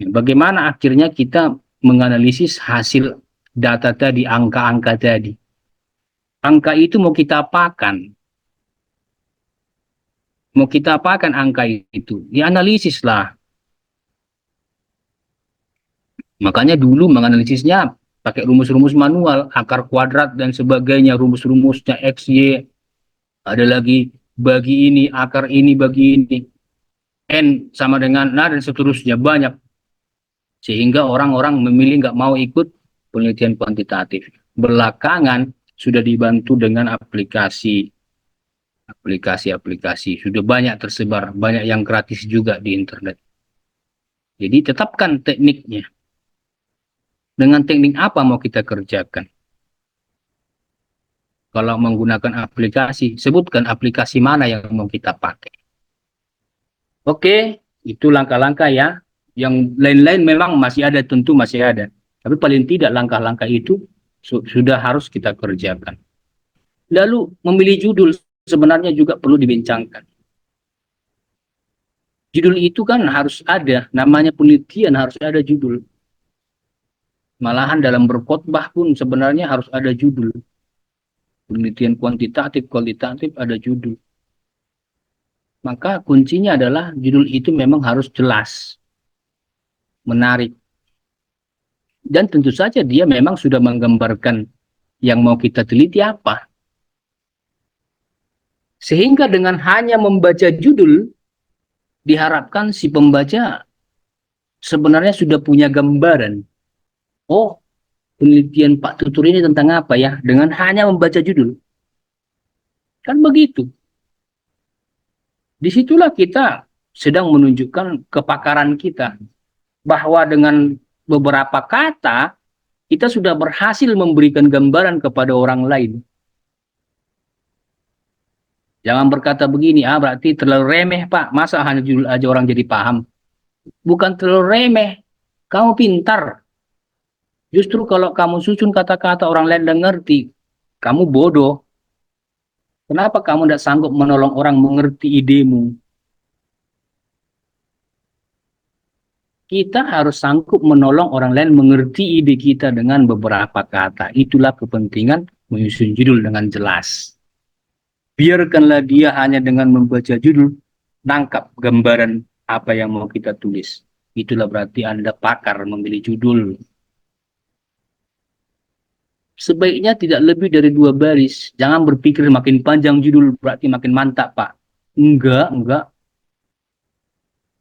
A: Bagaimana akhirnya kita menganalisis hasil data tadi, angka-angka tadi. Angka itu mau kita apakan? Mau kita apakan angka itu? Dianalisis lah. Makanya dulu menganalisisnya pakai rumus-rumus manual, akar kuadrat dan sebagainya, rumus-rumusnya X, Y, ada lagi bagi ini, akar ini bagi ini, N sama dengan, nah dan seterusnya, banyak. Sehingga orang-orang memilih nggak mau ikut penelitian kuantitatif. Belakangan sudah dibantu dengan aplikasi, sudah banyak tersebar, banyak yang gratis juga di internet. Jadi tetapkan tekniknya. Dengan teknik apa mau kita kerjakan? Kalau menggunakan aplikasi, sebutkan aplikasi mana yang mau kita pakai. Oke, itu langkah-langkah ya. Yang lain-lain memang masih ada, tentu masih ada. Tapi paling tidak langkah-langkah itu sudah harus kita kerjakan. Lalu memilih judul sebenarnya juga perlu dibincangkan. Judul itu kan harus ada, namanya penelitian harus ada judul. Malahan dalam berkhotbah pun sebenarnya harus ada judul. Penelitian kuantitatif, kualitatif ada judul. Maka kuncinya adalah judul itu memang harus jelas, menarik. Dan tentu saja dia memang sudah menggambarkan yang mau kita teliti apa. Sehingga dengan hanya membaca judul, diharapkan si pembaca sebenarnya sudah punya gambaran. Oh, penelitian Pak Tutur ini tentang apa ya? Dengan hanya membaca judul. Kan begitu. Disitulah kita sedang menunjukkan kepakaran kita. Bahwa dengan beberapa kata, kita sudah berhasil memberikan gambaran kepada orang lain. Jangan berkata begini, berarti terlalu remeh Pak, masa hanya judul aja orang jadi paham. Bukan terlalu remeh, kamu pintar. Justru kalau kamu susun kata-kata orang lain dan ngerti, kamu bodoh. Kenapa kamu tidak sanggup menolong orang mengerti idemu? Kita harus sanggup menolong orang lain mengerti ide kita dengan beberapa kata. Itulah kepentingan menyusun judul dengan jelas. Biarkanlah dia hanya dengan membaca judul, tangkap gambaran apa yang mau kita tulis. Itulah berarti Anda pakar memilih judul. Sebaiknya tidak lebih dari 2 baris. Jangan berpikir makin panjang judul berarti makin mantap, Pak. Enggak.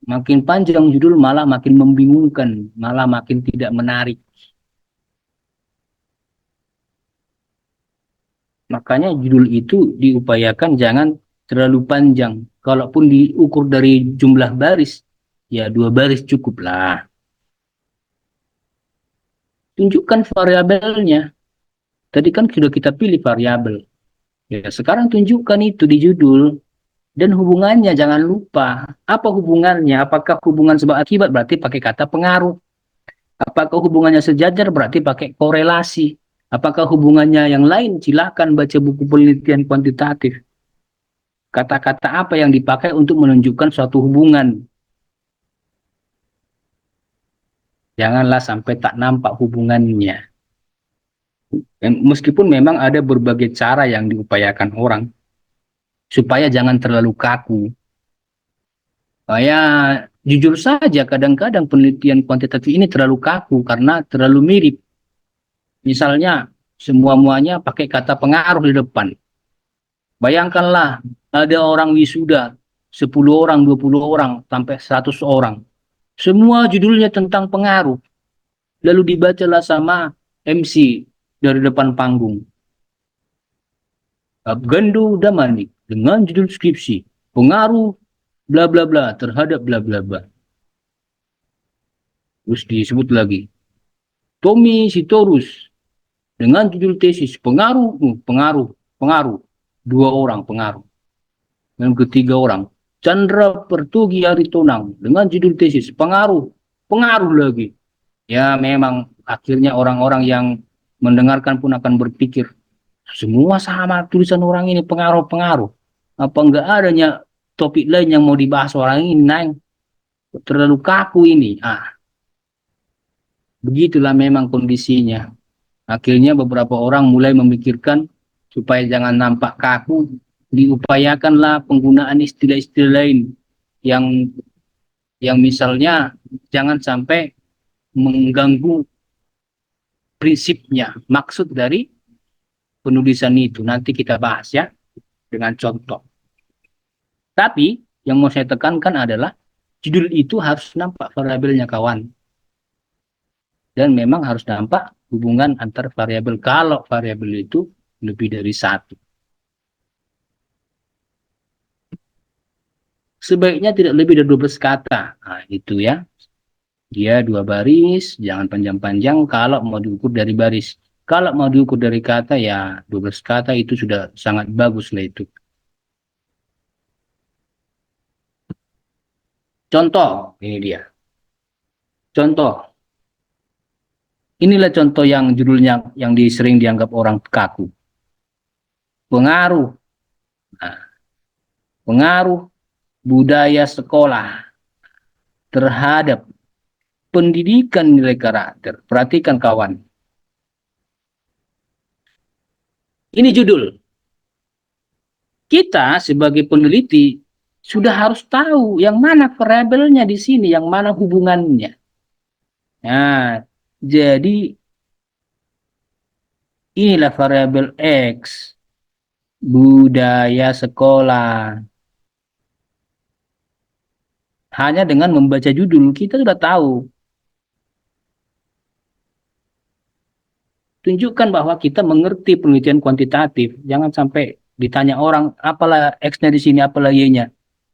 A: Makin panjang judul malah makin membingungkan, malah makin tidak menarik. Makanya judul itu diupayakan jangan terlalu panjang. Kalaupun diukur dari jumlah baris, ya 2 baris cukuplah. Tunjukkan variabelnya. Tadi kan sudah kita pilih variabel. Ya, sekarang tunjukkan itu di judul. Dan hubungannya jangan lupa. Apa hubungannya? Apakah hubungan sebab akibat berarti pakai kata pengaruh? Apakah hubungannya sejajar berarti pakai korelasi? Apakah hubungannya yang lain? Silakan baca buku penelitian kuantitatif. Kata-kata apa yang dipakai untuk menunjukkan suatu hubungan? Janganlah sampai tak nampak hubungannya. Meskipun memang ada berbagai cara yang diupayakan orang, supaya jangan terlalu kaku. Ya, jujur saja kadang-kadang penelitian kuantitatif ini terlalu kaku karena terlalu mirip. Misalnya, semua-muanya pakai kata pengaruh di depan. Bayangkanlah, ada orang wisuda, 10 orang, 20 orang, sampai 100 orang. Semua judulnya tentang pengaruh. Lalu dibacalah sama MC dari depan panggung. Abgando Damanik dengan judul skripsi, pengaruh bla bla bla terhadap bla bla bla. Terus disebut lagi, Tommy Sitorus dengan judul tesis, pengaruh, 2 orang pengaruh. Yang ketiga orang, Chandra Pertugi Aritonang dengan judul tesis, pengaruh lagi. Ya memang akhirnya orang-orang yang mendengarkan pun akan berpikir, semua sama tulisan orang ini, pengaruh-pengaruh. Apa enggak adanya topik lain yang mau dibahas orang ini, Neng? Terlalu kaku ini. Begitulah memang kondisinya. Akhirnya beberapa orang mulai memikirkan supaya jangan nampak kaku, diupayakanlah penggunaan istilah-istilah lain yang misalnya jangan sampai mengganggu prinsipnya, maksud dari penulisan itu. Nanti kita bahas ya dengan contoh. Tapi yang mau saya tekankan adalah judul itu harus nampak variabelnya kawan. Dan memang harus nampak hubungan antar variabel kalau variabel itu lebih dari satu. Sebaiknya tidak lebih dari 12 kata. Nah, itu ya. Dia 2 baris, jangan panjang-panjang kalau mau diukur dari baris. Kalau mau diukur dari kata, ya 12 kata itu sudah sangat bagus lah itu. Contoh, ini dia. Contoh, inilah contoh yang judulnya yang sering dianggap orang kaku. Pengaruh. Nah, pengaruh budaya sekolah terhadap pendidikan nilai karakter. Perhatikan kawan. Ini judul. Kita sebagai peneliti sudah harus tahu yang mana variabelnya di sini, yang mana hubungannya. Nah, jadi inilah variabel X, budaya sekolah. Hanya dengan membaca judul, kita sudah tahu. Tunjukkan bahwa kita mengerti penelitian kuantitatif. Jangan sampai ditanya orang, apalah X-nya di sini, apalah Y-nya.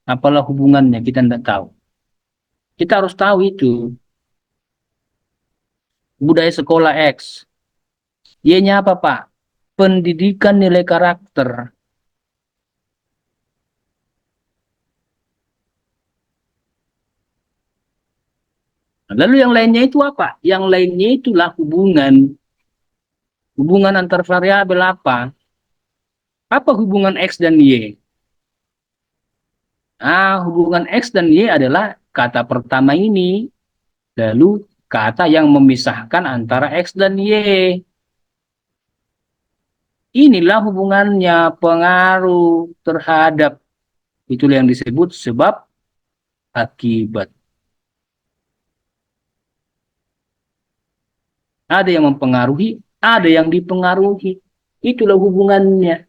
A: Apalah hubungannya, kita tidak tahu. Kita harus tahu itu. Budaya sekolah X. Y-nya apa, Pak? Pendidikan nilai karakter. Lalu yang lainnya itu apa? Yang lainnya itulah hubungan. Hubungan antar variabel apa? Apa hubungan X dan Y? Hubungan X dan Y adalah kata pertama ini. Lalu kata yang memisahkan antara X dan Y. Inilah hubungannya, pengaruh terhadap. Itulah yang disebut sebab akibat. Ada yang mempengaruhi, ada yang dipengaruhi. Itulah hubungannya.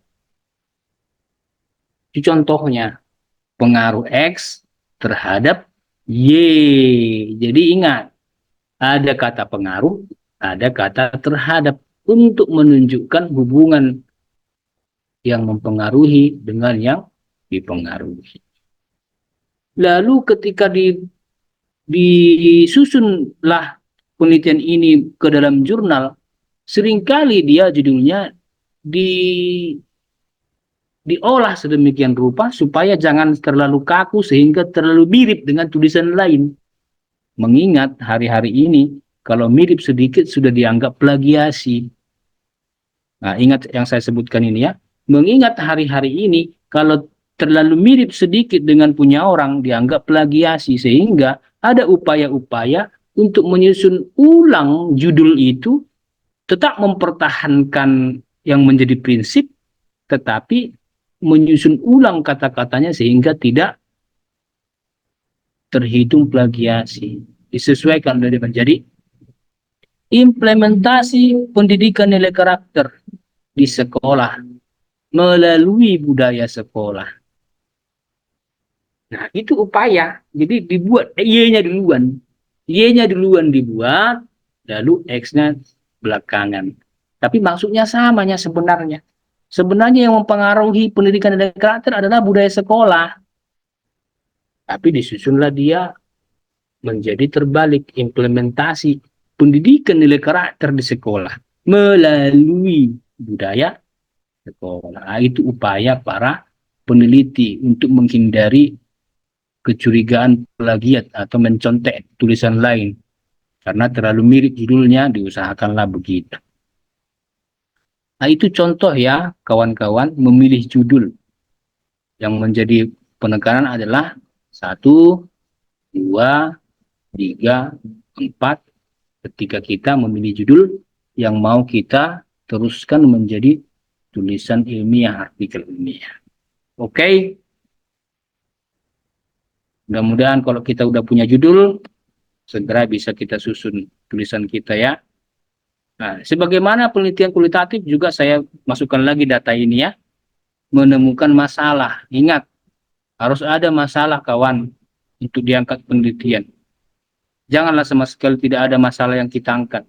A: Itu contohnya. Pengaruh X terhadap Y. Jadi ingat, ada kata pengaruh, ada kata terhadap untuk menunjukkan hubungan yang mempengaruhi dengan yang dipengaruhi. Lalu ketika disusunlah penelitian ini ke dalam jurnal, seringkali dia judulnya diolah sedemikian rupa supaya jangan terlalu kaku sehingga terlalu mirip dengan tulisan lain. Mengingat hari-hari ini kalau mirip sedikit sudah dianggap plagiasi. Nah, ingat yang saya sebutkan ini ya. Mengingat hari-hari ini kalau terlalu mirip sedikit dengan punya orang dianggap plagiasi, sehingga ada upaya-upaya untuk menyusun ulang judul itu tetap mempertahankan yang menjadi prinsip, tetapi menyusun ulang kata-katanya sehingga tidak terhitung plagiasi. Disesuaikan dari menjadi implementasi pendidikan nilai karakter di sekolah melalui budaya sekolah. Nah, itu upaya. Jadi dibuat Y-nya duluan. Y-nya duluan dibuat, lalu X-nya belakangan. Tapi maksudnya samanya sebenarnya. Sebenarnya yang mempengaruhi pendidikan nilai karakter adalah budaya sekolah. Tapi disusunlah dia menjadi terbalik, implementasi pendidikan nilai karakter di sekolah melalui budaya sekolah. Nah, itu upaya para peneliti untuk menghindari kecurigaan plagiat atau mencontek tulisan lain. Karena terlalu mirip judulnya, diusahakanlah begitu. Nah, itu contoh ya, kawan-kawan, memilih judul. Yang menjadi penekanan adalah 1, 2, 3, 4. Ketika kita memilih judul yang mau kita teruskan menjadi tulisan ilmiah, artikel ilmiah. Oke? Mudah-mudahan kalau kita udah punya judul, segera bisa kita susun tulisan kita ya. Nah, sebagaimana penelitian kualitatif juga saya masukkan lagi data ini ya. Menemukan masalah. Ingat, harus ada masalah kawan untuk diangkat penelitian. Janganlah sama sekali tidak ada masalah yang kita angkat.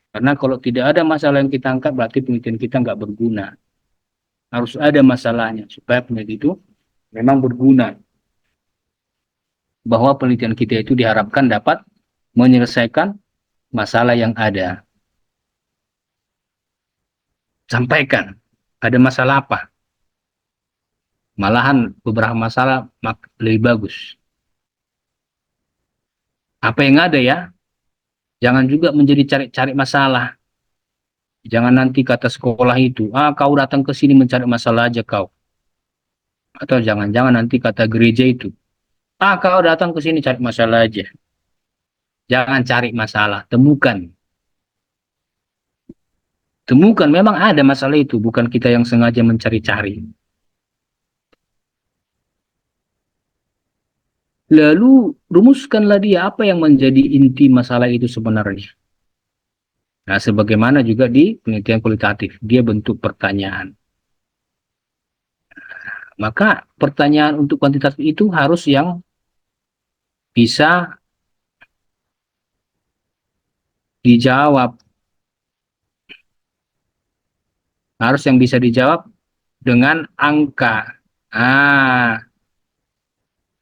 A: Karena kalau tidak ada masalah yang kita angkat, berarti penelitian kita nggak berguna. Harus ada masalahnya, supaya penelitian itu memang berguna. Bahwa penelitian kita itu diharapkan dapat menyelesaikan masalah yang ada. Sampaikan, ada masalah apa? Malahan beberapa masalah lebih bagus. Apa yang ada ya? Jangan juga menjadi cari-cari masalah. Jangan nanti kata sekolah itu, kau datang ke sini mencari masalah aja kau. Atau jangan-jangan nanti kata gereja itu, kau datang ke sini cari masalah aja. Jangan cari masalah, temukan. Temukan, memang ada masalah itu, bukan kita yang sengaja mencari-cari. Lalu rumuskanlah dia apa yang menjadi inti masalah itu sebenarnya. Nah, sebagaimana juga di penelitian kualitatif, dia bentuk pertanyaan. Maka pertanyaan untuk kuantitatif itu harus yang bisa dijawab. Harus yang bisa dijawab dengan angka.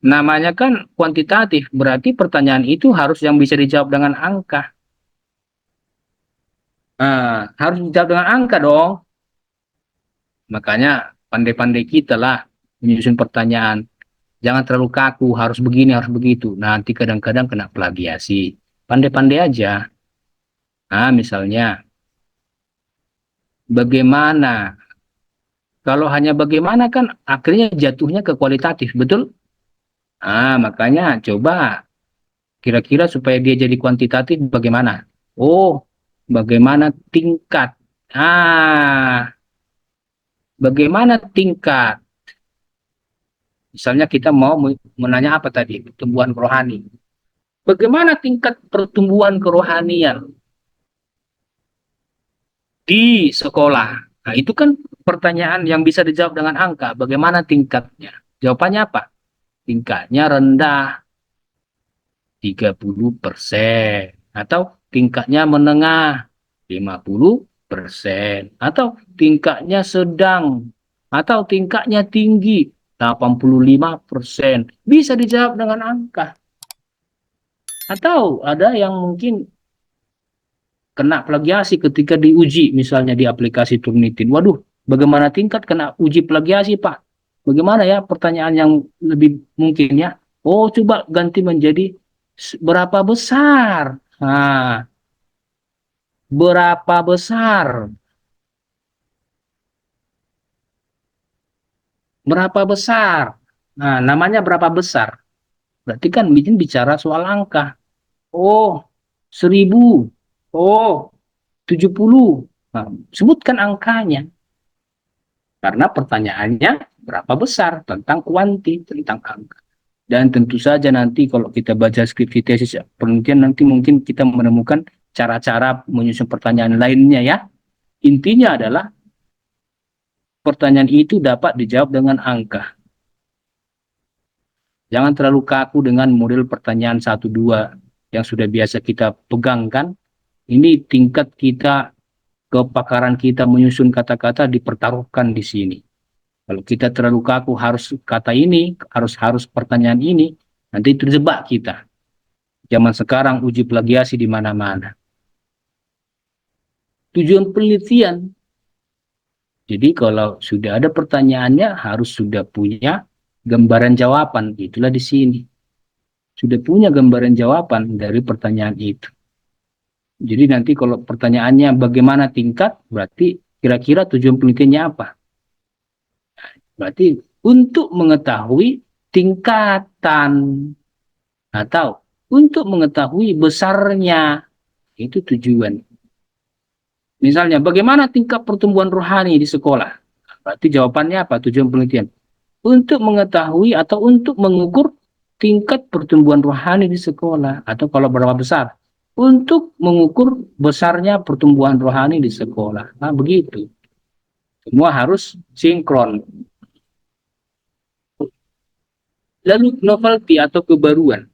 A: Namanya kan kuantitatif, berarti pertanyaan itu harus yang bisa dijawab dengan angka. Harus dijawab dengan angka dong. Makanya pandai-pandai kita lah menyusun pertanyaan. Jangan terlalu kaku, harus begini, harus begitu. Nanti kadang-kadang kena plagiasi. Pandai-pandai aja. Misalnya, bagaimana? Kalau hanya bagaimana kan akhirnya jatuhnya ke kualitatif, betul? Makanya coba kira-kira supaya dia jadi kuantitatif bagaimana? Oh, bagaimana tingkat? Bagaimana tingkat? Misalnya kita mau menanya apa tadi? Pertumbuhan rohani. Bagaimana tingkat pertumbuhan kerohanian di sekolah? Nah, itu kan pertanyaan yang bisa dijawab dengan angka. Bagaimana tingkatnya? Jawabannya apa? Tingkatnya rendah, 30%. Atau tingkatnya menengah, 50%. Atau tingkatnya sedang. Atau tingkatnya tinggi, 85%. Bisa dijawab dengan angka. Atau ada yang mungkin kena plagiasi ketika diuji, misalnya di aplikasi Turnitin. Waduh, bagaimana tingkat kena uji plagiasi, Pak? Bagaimana ya pertanyaan yang lebih mungkin ya? Oh, coba ganti menjadi berapa besar? Berapa besar? Berapa besar? Namanya berapa besar? Berarti kan bicara soal angka. Oh, 1000. Oh, 70. Sebutkan angkanya. Karena pertanyaannya berapa besar tentang kuanti, tentang angka. Dan tentu saja nanti kalau kita baca skripsi tesis penelitian nanti mungkin kita menemukan cara-cara menyusun pertanyaan lainnya ya. Intinya adalah pertanyaan itu dapat dijawab dengan angka. Jangan terlalu kaku dengan model pertanyaan 1-2 yang sudah biasa kita pegangkan. Ini tingkat kita, kepakaran kita menyusun kata-kata dipertaruhkan di sini. Kalau kita terlalu kaku harus kata ini, harus pertanyaan ini, nanti terjebak kita. Zaman sekarang uji plagiasi di mana-mana. Tujuan penelitian. Jadi kalau sudah ada pertanyaannya harus sudah punya gambaran jawaban. Itulah di sini. Sudah punya gambaran jawaban dari pertanyaan itu. Jadi nanti kalau pertanyaannya bagaimana tingkat, berarti kira-kira tujuan penelitiannya apa? Berarti untuk mengetahui tingkatan atau untuk mengetahui besarnya, itu tujuan. Misalnya, bagaimana tingkat pertumbuhan rohani di sekolah? Berarti jawabannya apa? Tujuan penelitian. Untuk mengetahui atau untuk mengukur tingkat pertumbuhan rohani di sekolah. Atau kalau berapa besar. Untuk mengukur besarnya pertumbuhan rohani di sekolah. Nah, begitu. Semua harus sinkron. Lalu novelty atau kebaruan.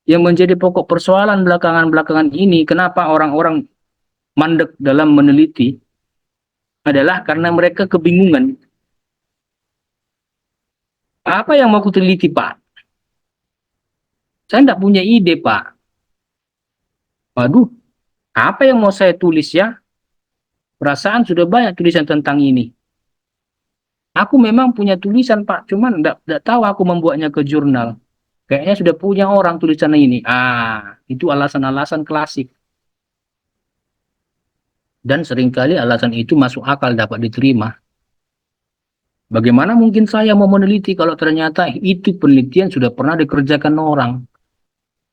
A: Yang menjadi pokok persoalan belakangan-belakangan ini, kenapa orang-orang mandek dalam meneliti, adalah karena mereka kebingungan. Apa yang mau kuteliti, Pak? Saya tidak punya ide, Pak. Waduh, apa yang mau saya tulis ya? Perasaan sudah banyak tulisan tentang ini. Aku memang punya tulisan, Pak, cuman tidak tahu aku membuatnya ke jurnal. Kayaknya sudah punya orang tulisan ini. Itu alasan-alasan klasik. Dan seringkali alasan itu masuk akal dapat diterima. Bagaimana mungkin saya mau meneliti kalau ternyata itu penelitian sudah pernah dikerjakan orang?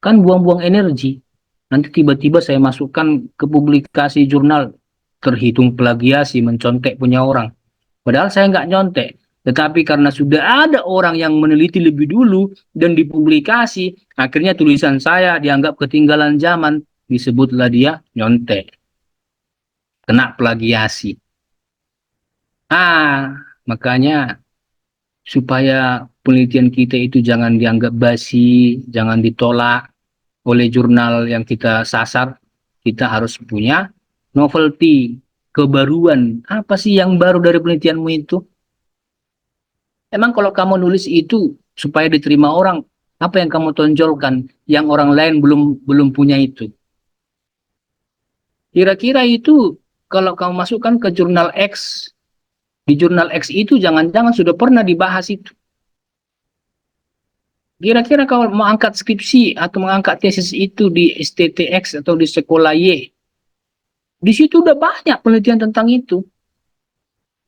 A: Kan buang-buang energi. Nanti tiba-tiba saya masukkan ke publikasi jurnal, terhitung plagiasi, mencontek punya orang. Padahal saya nggak nyontek. Tetapi karena sudah ada orang yang meneliti lebih dulu dan dipublikasi, akhirnya tulisan saya dianggap ketinggalan zaman, disebutlah dia nyontek, kena plagiasi. Makanya supaya penelitian kita itu jangan dianggap basi, jangan ditolak oleh jurnal yang kita sasar, kita harus punya novelty, kebaruan. Apa sih yang baru dari penelitianmu itu? Emang kalau kamu nulis itu supaya diterima orang, apa yang kamu tonjolkan yang orang lain belum belum punya itu? Kira-kira itu kalau kamu masukkan ke jurnal X, di jurnal X itu jangan-jangan sudah pernah dibahas itu. Kira-kira kalau mau angkat skripsi atau mengangkat tesis itu di STTX atau di sekolah Y, di situ udah banyak penelitian tentang itu.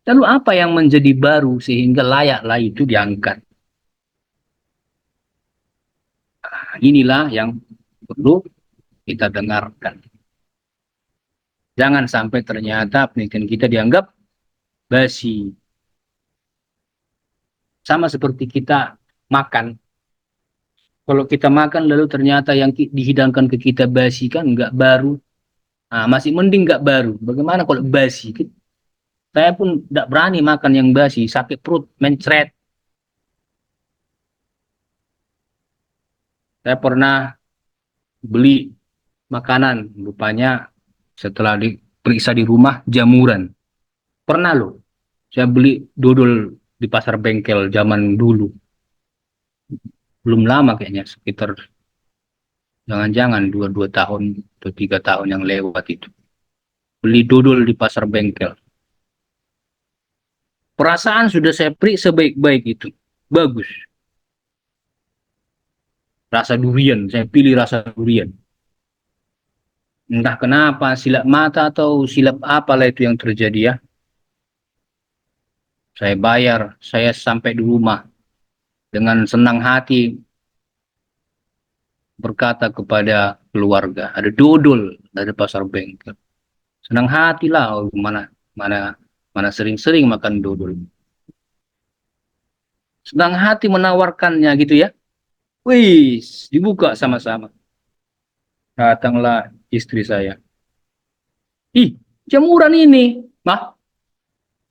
A: Lalu apa yang menjadi baru sehingga layaklah itu diangkat? Nah, inilah yang perlu kita dengarkan. Jangan sampai ternyata penelitian kita dianggap basi. Sama seperti kita makan. Kalau kita makan lalu ternyata yang dihidangkan ke kita basi kan nggak baru. Masih mending nggak baru. Bagaimana kalau basi? Saya pun tidak berani makan yang basi. Sakit perut, mencret. Saya pernah beli makanan. Rupanya setelah diperiksa di rumah, jamuran. Pernah loh. Saya beli dodol di pasar bengkel zaman dulu. Belum lama kayaknya, sekitar jangan-jangan dua tahun atau 3 tahun yang lewat itu. Beli dodol di pasar bengkel. Perasaan sudah saya periksa sebaik-baik itu. Bagus. Rasa durian, saya pilih rasa durian. Entah kenapa, silap mata atau silap apalah itu yang terjadi ya. Saya bayar, saya sampai di rumah. Dengan senang hati berkata kepada keluarga, ada dodol dari pasar bengkel. Senang hati lah, mana mana mana sering-sering makan dodol. Senang hati menawarkannya gitu ya. Wih, dibuka sama-sama. Datanglah istri saya. Ih, jamuran ini. Mah,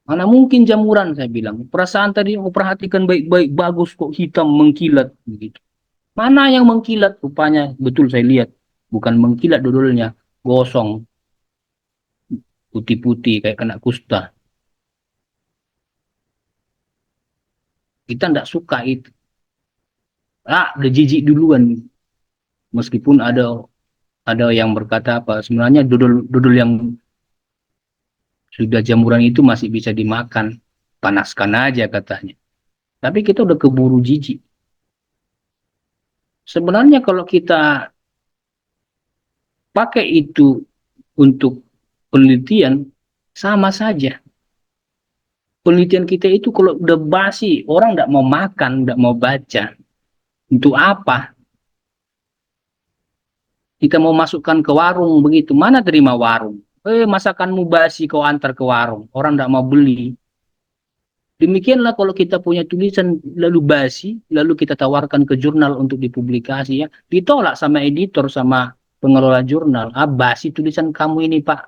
A: mana mungkin jamuran, saya bilang. Perasaan tadi aku perhatikan baik-baik, bagus kok hitam mengkilat. Begitu. Mana yang mengkilat? Rupanya betul saya lihat. Bukan mengkilat dodolnya, gosong, putih-putih kayak kena kusta. Kita tidak suka itu. Udah jijik duluan. Meskipun ada yang berkata apa, sebenarnya dodol yang sudah jamuran itu masih bisa dimakan. Panaskan aja katanya. Tapi kita udah keburu jijik. Sebenarnya kalau kita pakai itu untuk penelitian sama saja. Penelitian kita itu kalau udah basi, orang nggak mau makan, nggak mau baca. Untuk apa? Kita mau masukkan ke warung begitu, mana terima warung? Masakanmu basi kau antar ke warung, orang nggak mau beli. Demikianlah kalau kita punya tulisan lalu basi, lalu kita tawarkan ke jurnal untuk dipublikasi ya, ditolak sama editor sama pengelola jurnal. Ah, basi tulisan kamu ini Pak,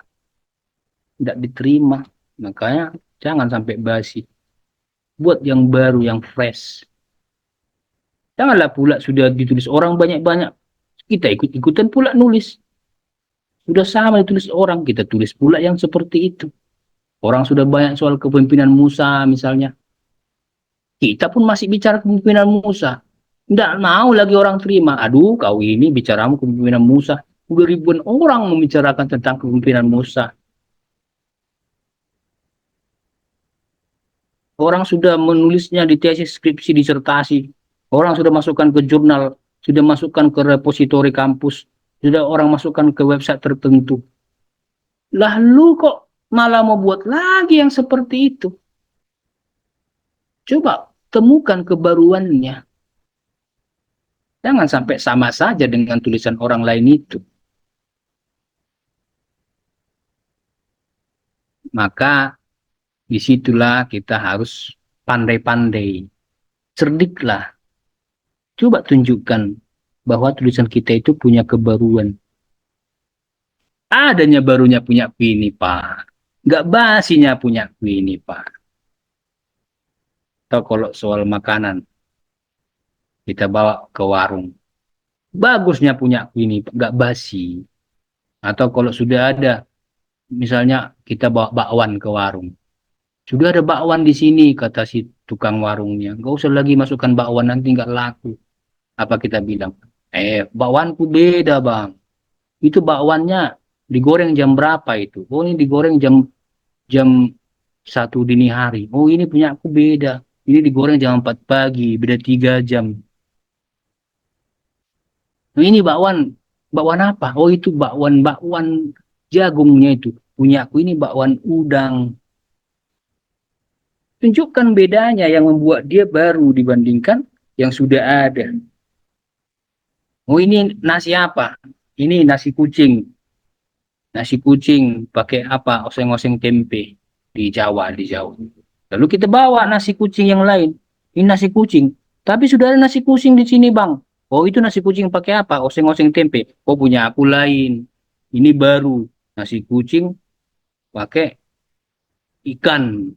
A: tidak diterima. Makanya jangan sampai basi. Buat yang baru, yang fresh. Janganlah pula sudah ditulis orang banyak-banyak, kita ikut-ikutan pula nulis. Sudah sama ditulis orang, kita tulis pula yang seperti itu. Orang sudah banyak soal kepemimpinan Musa misalnya. Kita pun masih bicara kepemimpinan Musa. Tidak mau lagi orang terima. Aduh, kau ini bicaramu kepemimpinan Musa. Udah ribuan orang membicarakan tentang kepemimpinan Musa. Orang sudah menulisnya di tesis, skripsi, disertasi. Orang sudah masukkan ke jurnal, sudah masukkan ke repositori kampus, sudah orang masukkan ke website tertentu. Lalu kok malah mau buat lagi yang seperti itu? Coba temukan kebaruannya. Jangan sampai sama saja dengan tulisan orang lain itu. Maka disitulah kita harus pandai-pandai, cerdiklah. Coba tunjukkan bahwa tulisan kita itu punya kebaruan. Adanya barunya punya ini, Pak. Nggak basinya punya ini, Pak. Atau kalau soal makanan, kita bawa ke warung. Bagusnya punya ini, nggak basi. Atau kalau sudah ada, misalnya kita bawa bakwan ke warung. Sudah ada bakwan di sini, kata si tukang warungnya. Nggak usah lagi masukkan bakwan, nanti nggak laku. Apa kita bilang? Bakwanku beda, Bang. Itu bakwannya digoreng jam berapa itu? Oh, ini digoreng jam jam 1 dini hari. Oh, ini punya aku beda. Ini digoreng jam 4 pagi, beda 3 jam. Nah, ini bakwan apa? Oh, itu bakwan jagungnya itu. Punya aku ini bakwan udang. Tunjukkan bedanya yang membuat dia baru dibandingkan yang sudah ada. Oh, ini nasi apa? Ini nasi kucing. Nasi kucing pakai apa? Oseng-oseng tempe di Jawa, di Jawa. Lalu kita bawa nasi kucing yang lain. Ini nasi kucing. Tapi sudah ada nasi kucing di sini, Bang. Oh, itu nasi kucing pakai apa? Oseng-oseng tempe. Oh, punya aku lain. Ini baru. Nasi kucing pakai ikan.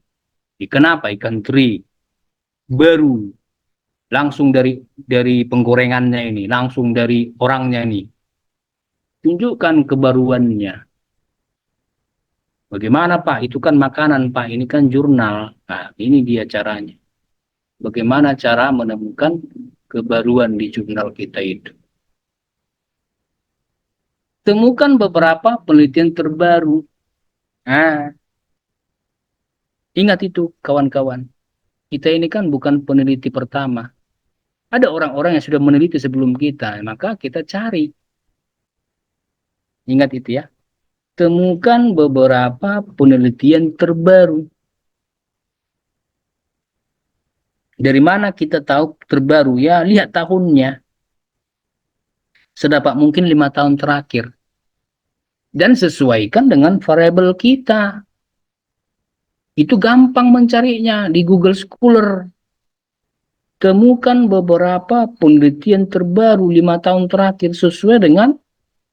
A: Ikan apa? Ikan teri. Baru. Langsung dari penggorengannya ini. Langsung dari orangnya ini. Tunjukkan kebaruannya. Bagaimana Pak? Itu kan makanan Pak. Ini kan jurnal. Nah, ini dia caranya. Bagaimana cara menemukan kebaruan di jurnal kita itu. Temukan beberapa penelitian terbaru. Nah, ingat itu kawan-kawan. Kita ini kan bukan peneliti pertama. Ada orang-orang yang sudah meneliti sebelum kita. Maka kita cari. Ingat itu ya. Temukan beberapa penelitian terbaru. Dari mana kita tahu terbaru? Ya, lihat tahunnya. Sedapat mungkin 5 tahun terakhir. Dan sesuaikan dengan variabel kita. Itu gampang mencarinya di Google Scholar. Temukan beberapa penelitian terbaru 5 tahun terakhir sesuai dengan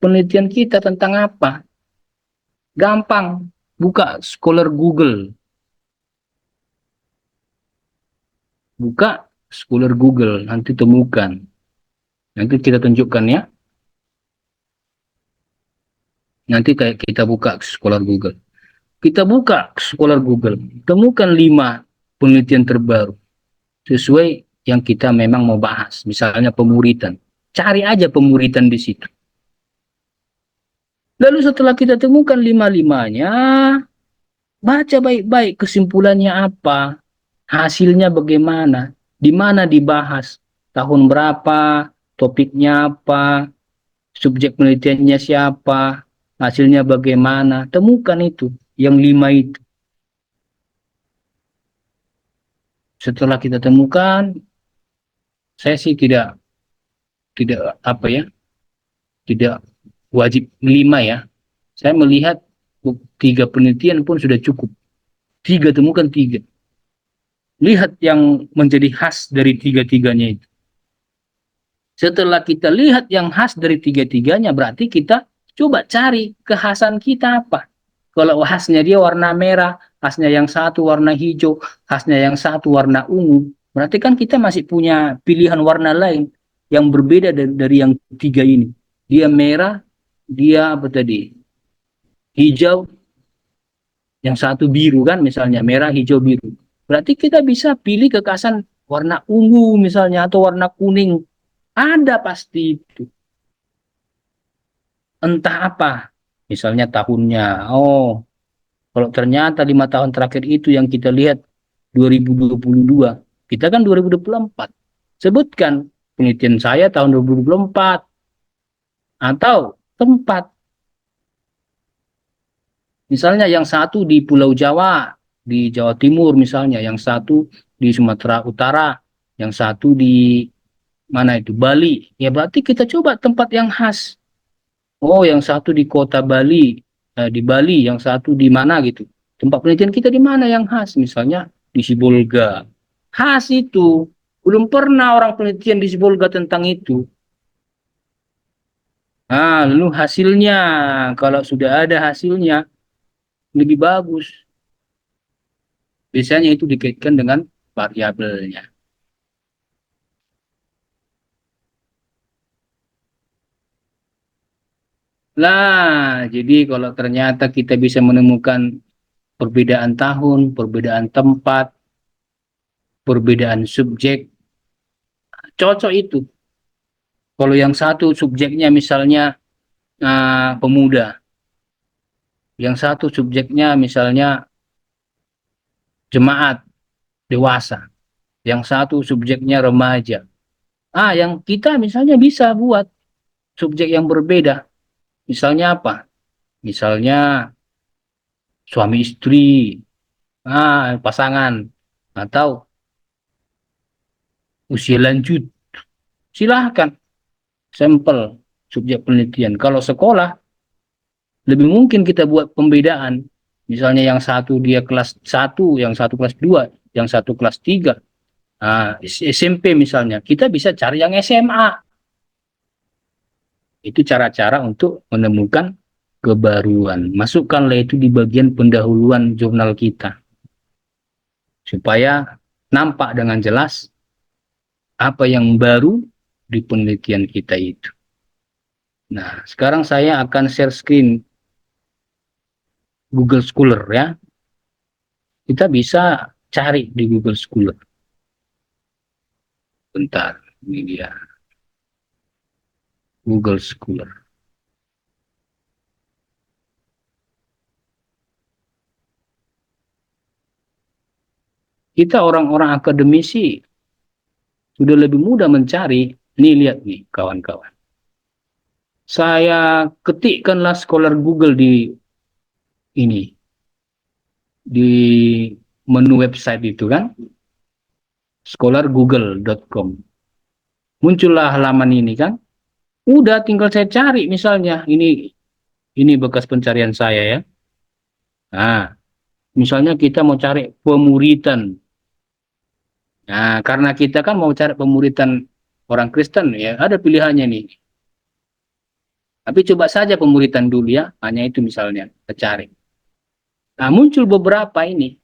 A: penelitian kita tentang apa. Gampang. Buka Scholar Google. Buka Scholar Google. Nanti temukan. Nanti kita tunjukkan ya. Nanti kayak kita buka Scholar Google. Kita buka Scholar Google. Temukan 5 penelitian terbaru. Sesuai yang kita memang mau bahas. Misalnya pemuritan. Cari aja pemuritan di situ. Lalu setelah kita temukan 5-5-nya, baca baik-baik kesimpulannya apa, hasilnya bagaimana, di mana dibahas, tahun berapa, topiknya apa, subjek penelitiannya siapa, hasilnya bagaimana, temukan itu, yang 5 itu. Setelah kita temukan, saya sih tidak apa ya, tidak wajib 5 ya. Saya melihat 3 penelitian pun sudah cukup. 3, temukan 3. Lihat yang menjadi khas dari 3-tiganya itu. Setelah kita lihat yang khas dari 3-tiganya, berarti kita coba cari kekhasan kita apa. Kalau khasnya dia warna merah, khasnya yang satu warna hijau, khasnya yang satu warna ungu, berarti kan kita masih punya pilihan warna lain yang berbeda dari yang 3 ini. Dia merah, dia apa tadi? Hijau, yang satu biru kan misalnya, merah, hijau, biru. Berarti kita bisa pilih kekhasan warna ungu misalnya atau warna kuning. Ada pasti itu. Entah apa. Misalnya tahunnya. Oh, kalau ternyata 5 tahun terakhir itu yang kita lihat 2022. Kita kan 2024. Sebutkan penelitian saya tahun 2024. Atau tempat. Misalnya yang satu di Pulau Jawa, di Jawa Timur misalnya, yang satu di Sumatera Utara, yang satu di mana itu, Bali. Ya berarti kita coba tempat yang khas. Oh, yang satu di kota Bali, di Bali, yang satu di mana gitu. Tempat penelitian kita di mana yang khas? Misalnya di Sibolga. Khas itu. Belum pernah orang penelitian di Sibolga tentang itu. Nah, lalu hasilnya, kalau sudah ada hasilnya, lebih bagus. Biasanya itu dikaitkan dengan variabelnya. Lah, jadi kalau ternyata kita bisa menemukan perbedaan tahun, perbedaan tempat, perbedaan subjek, cocok itu. Kalau yang satu subjeknya misalnya pemuda, yang satu subjeknya misalnya jemaat dewasa, yang satu subjeknya remaja. Yang kita misalnya bisa buat subjek yang berbeda. Misalnya apa? Misalnya suami istri, pasangan, atau usia lanjut. Silahkan sampel subjek penelitian. Kalau sekolah, lebih mungkin kita buat pembedaan. Misalnya yang satu dia kelas 1, yang satu kelas 2, yang satu kelas 3. SMP misalnya, kita bisa cari yang SMA. Itu cara-cara untuk menemukan kebaruan. Masukkanlah itu di bagian pendahuluan jurnal kita. Supaya nampak dengan jelas apa yang baru di penelitian kita itu. Nah, sekarang saya akan share screen Google Scholar ya. Kita bisa cari di Google Scholar. Bentar, ini dia. Google Scholar. Kita orang-orang akademisi sudah lebih mudah mencari. Nih lihat nih kawan-kawan. Saya ketikkanlah Scholar Google di ini. Di menu website itu kan. scholargoogle.com. Muncullah halaman ini kan. Udah tinggal saya cari misalnya. Ini bekas pencarian saya ya. Nah, misalnya kita mau cari pemuritan. Nah, karena kita kan mau cari pemuritan orang Kristen ya, ada pilihannya nih. Tapi coba saja pemuritan dulu ya, hanya itu misalnya kita cari. Nah, muncul beberapa ini.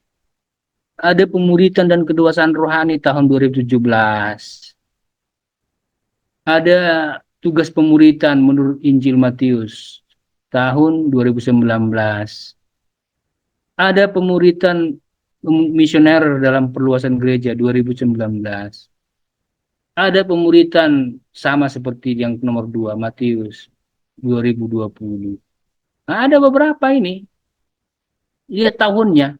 A: Ada pemuritan dan kedewasaan rohani tahun 2017. Ada tugas pemuritan menurut Injil Matius tahun 2019. Ada pemuritan misioner dalam perluasan gereja 2019. Ada pemuritan sama seperti yang nomor 2 Matius 2020. Nah, ada beberapa ini. Lihat tahunnya.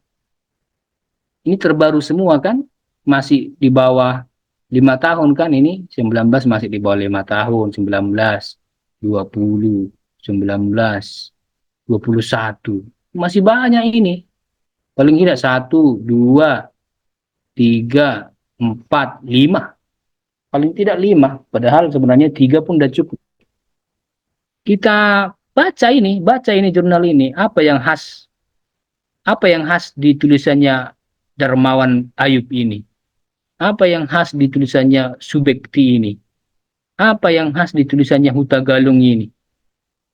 A: Ini terbaru semua kan? Masih di bawah 5 tahun kan ini? 19 masih di bawah 5 tahun. 19, 20, 19. 21. Masih banyak ini. Paling tidak 1, 2, 3, 4, 5. Paling tidak 5. Padahal sebenarnya 3 pun sudah cukup. Kita baca ini jurnal ini. Apa yang khas di tulisannya Darmawan Ayub ini? Apa yang khas di tulisannya Subekti ini? Apa yang khas di tulisannya Huta Galung ini?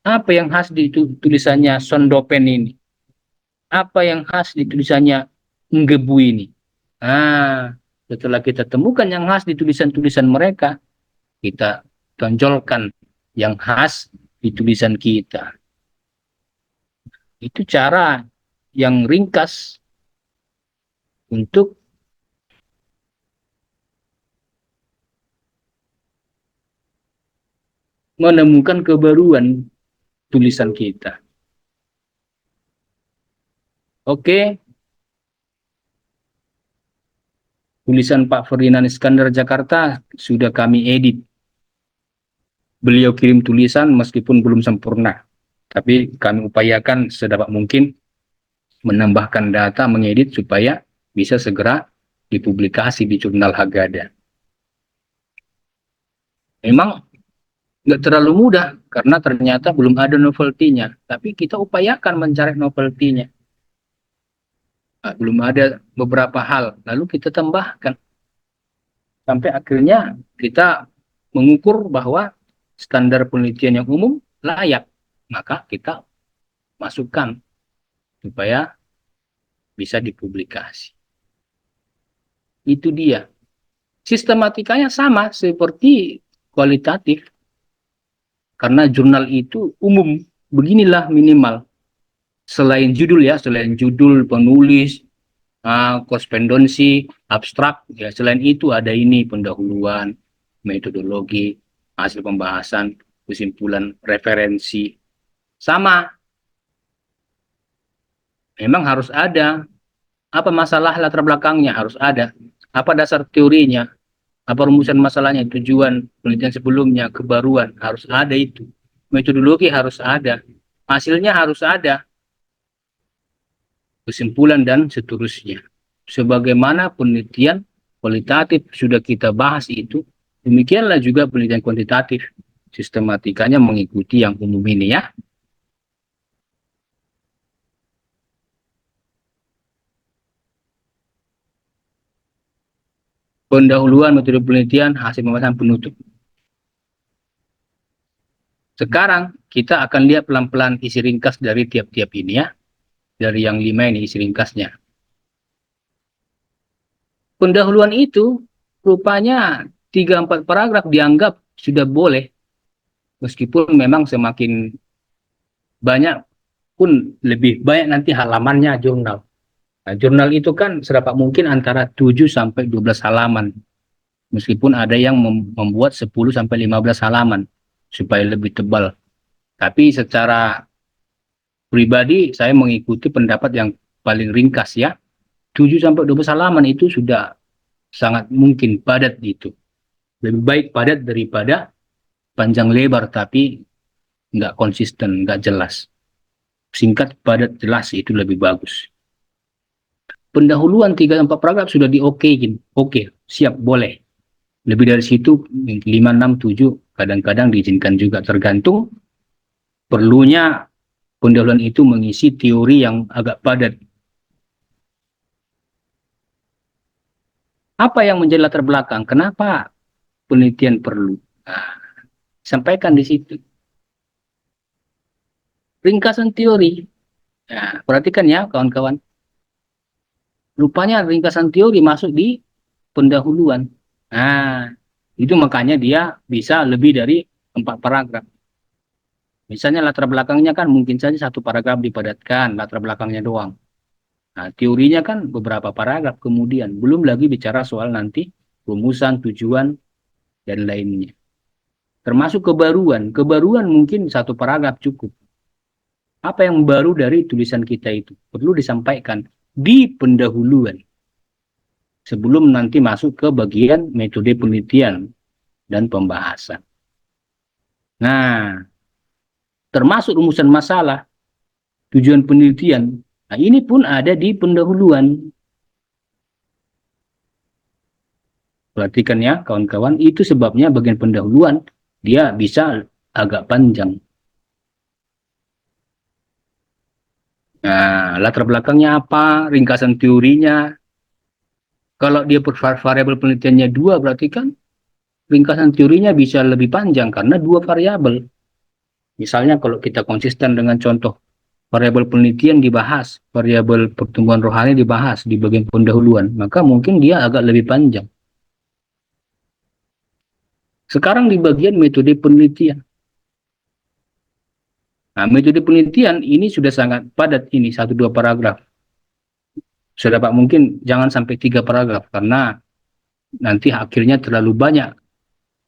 A: Apa yang khas di tulisannya Sondopen ini? Apa yang khas di tulisannya Nggebu ini? Nah, setelah kita temukan yang khas di tulisan-tulisan mereka, kita tonjolkan yang khas di tulisan kita. Itu cara yang ringkas untuk menemukan kebaruan tulisan kita. Oke, tulisan Pak Ferdinand Iskandar Jakarta sudah kami edit. Beliau kirim tulisan meskipun belum sempurna, tapi kami upayakan sedapat mungkin menambahkan data, mengedit supaya bisa segera dipublikasi di jurnal Haggadah. Memang nggak terlalu mudah karena ternyata belum ada novelty-nya, tapi kita upayakan mencari novelty-nya. Nah, belum ada beberapa hal, lalu kita tambahkan sampai akhirnya kita mengukur bahwa standar penelitian yang umum layak, maka kita masukkan supaya bisa dipublikasi. Itu dia. Sistematikanya sama seperti kualitatif. Karena jurnal itu umum, beginilah minimal. Selain judul ya, selain judul, penulis, korrespondensi, abstrak, ya selain itu ada ini pendahuluan, metodologi, hasil pembahasan, kesimpulan, referensi. Sama. Memang harus ada. Apa masalah latar belakangnya? Harus ada. Apa dasar teorinya? Apa rumusan masalahnya, tujuan penelitian sebelumnya, kebaruan, harus ada itu. Metodologi harus ada. Hasilnya harus ada. Kesimpulan dan seterusnya. Sebagaimana penelitian kualitatif sudah kita bahas itu, demikianlah juga penelitian kuantitatif. Sistematikanya mengikuti yang umum ini ya. Pendahuluan, metode penelitian, hasil pembahasan, penutup. Sekarang kita akan lihat pelan-pelan isi ringkas dari tiap-tiap ini ya. Dari yang 5 ini isi ringkasnya. Pendahuluan itu rupanya 3-4 paragraf dianggap sudah boleh. Meskipun memang semakin banyak pun lebih banyak nanti halamannya jurnal. Nah, jurnal itu kan sedapat mungkin antara 7 sampai 12 halaman. Meskipun ada yang membuat 10 sampai 15 halaman supaya lebih tebal. Tapi secara pribadi saya mengikuti pendapat yang paling ringkas ya. 7 sampai 12 halaman itu sudah sangat mungkin padat itu. Lebih baik padat daripada panjang lebar tapi nggak konsisten, nggak jelas. Singkat, padat, jelas itu lebih bagus. Pendahuluan 3-4 paragraf sudah di-okein. Oke, siap, boleh. Lebih dari situ 5, 6, 7 kadang-kadang diizinkan juga, tergantung perlunya pendahuluan itu mengisi teori yang agak padat. Apa yang menjadi latar belakang? Kenapa penelitian perlu? Nah, sampaikan di situ. Ringkasan teori. Nah, perhatikan ya kawan-kawan. Rupanya ringkasan teori masuk di pendahuluan. Nah, itu makanya dia bisa lebih dari 4 paragraf. Misalnya latar belakangnya kan mungkin saja 1 paragraf dipadatkan, latar belakangnya doang. Nah, teorinya kan beberapa paragraf kemudian. Belum lagi bicara soal nanti rumusan, tujuan, dan lainnya. Termasuk kebaruan. Kebaruan mungkin 1 paragraf cukup. Apa yang baru dari tulisan kita itu? Perlu disampaikan di pendahuluan. Sebelum nanti masuk ke bagian metode penelitian dan pembahasan. Nah, termasuk rumusan masalah. tujuan penelitian. Nah, ini pun ada di pendahuluan. Perhatikan ya kawan-kawan, itu sebabnya bagian pendahuluan dia bisa agak panjang. Nah, latar belakangnya apa, ringkasan teorinya. Kalau dia variabel penelitiannya dua, berarti kan ringkasan teorinya bisa lebih panjang karena dua variabel. Misalnya kalau kita konsisten dengan contoh variabel penelitian dibahas, variabel pertumbuhan rohani dibahas di bagian pendahuluan, maka mungkin dia agak lebih panjang. Sekarang di bagian metode penelitian. Nah, metode penelitian ini sudah sangat padat, ini 1-2 paragraf. Sudah Pak, mungkin jangan sampai 3 paragraf, karena nanti akhirnya terlalu banyak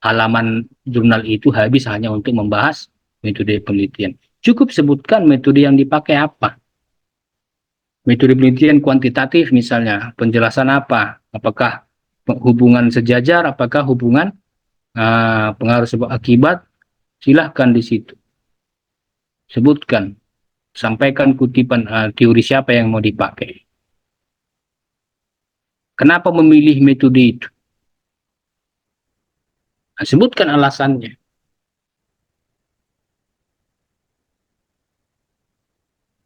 A: halaman jurnal itu habis hanya untuk membahas metode penelitian. Cukup sebutkan metode yang dipakai apa. Metode penelitian kuantitatif misalnya, penjelasan apa, apakah hubungan sejajar, apakah hubungan pengaruh sebab akibat, silahkan di situ. Sebutkan, sampaikan kutipan teori siapa yang mau dipakai. Kenapa memilih metode itu? Nah, sebutkan alasannya.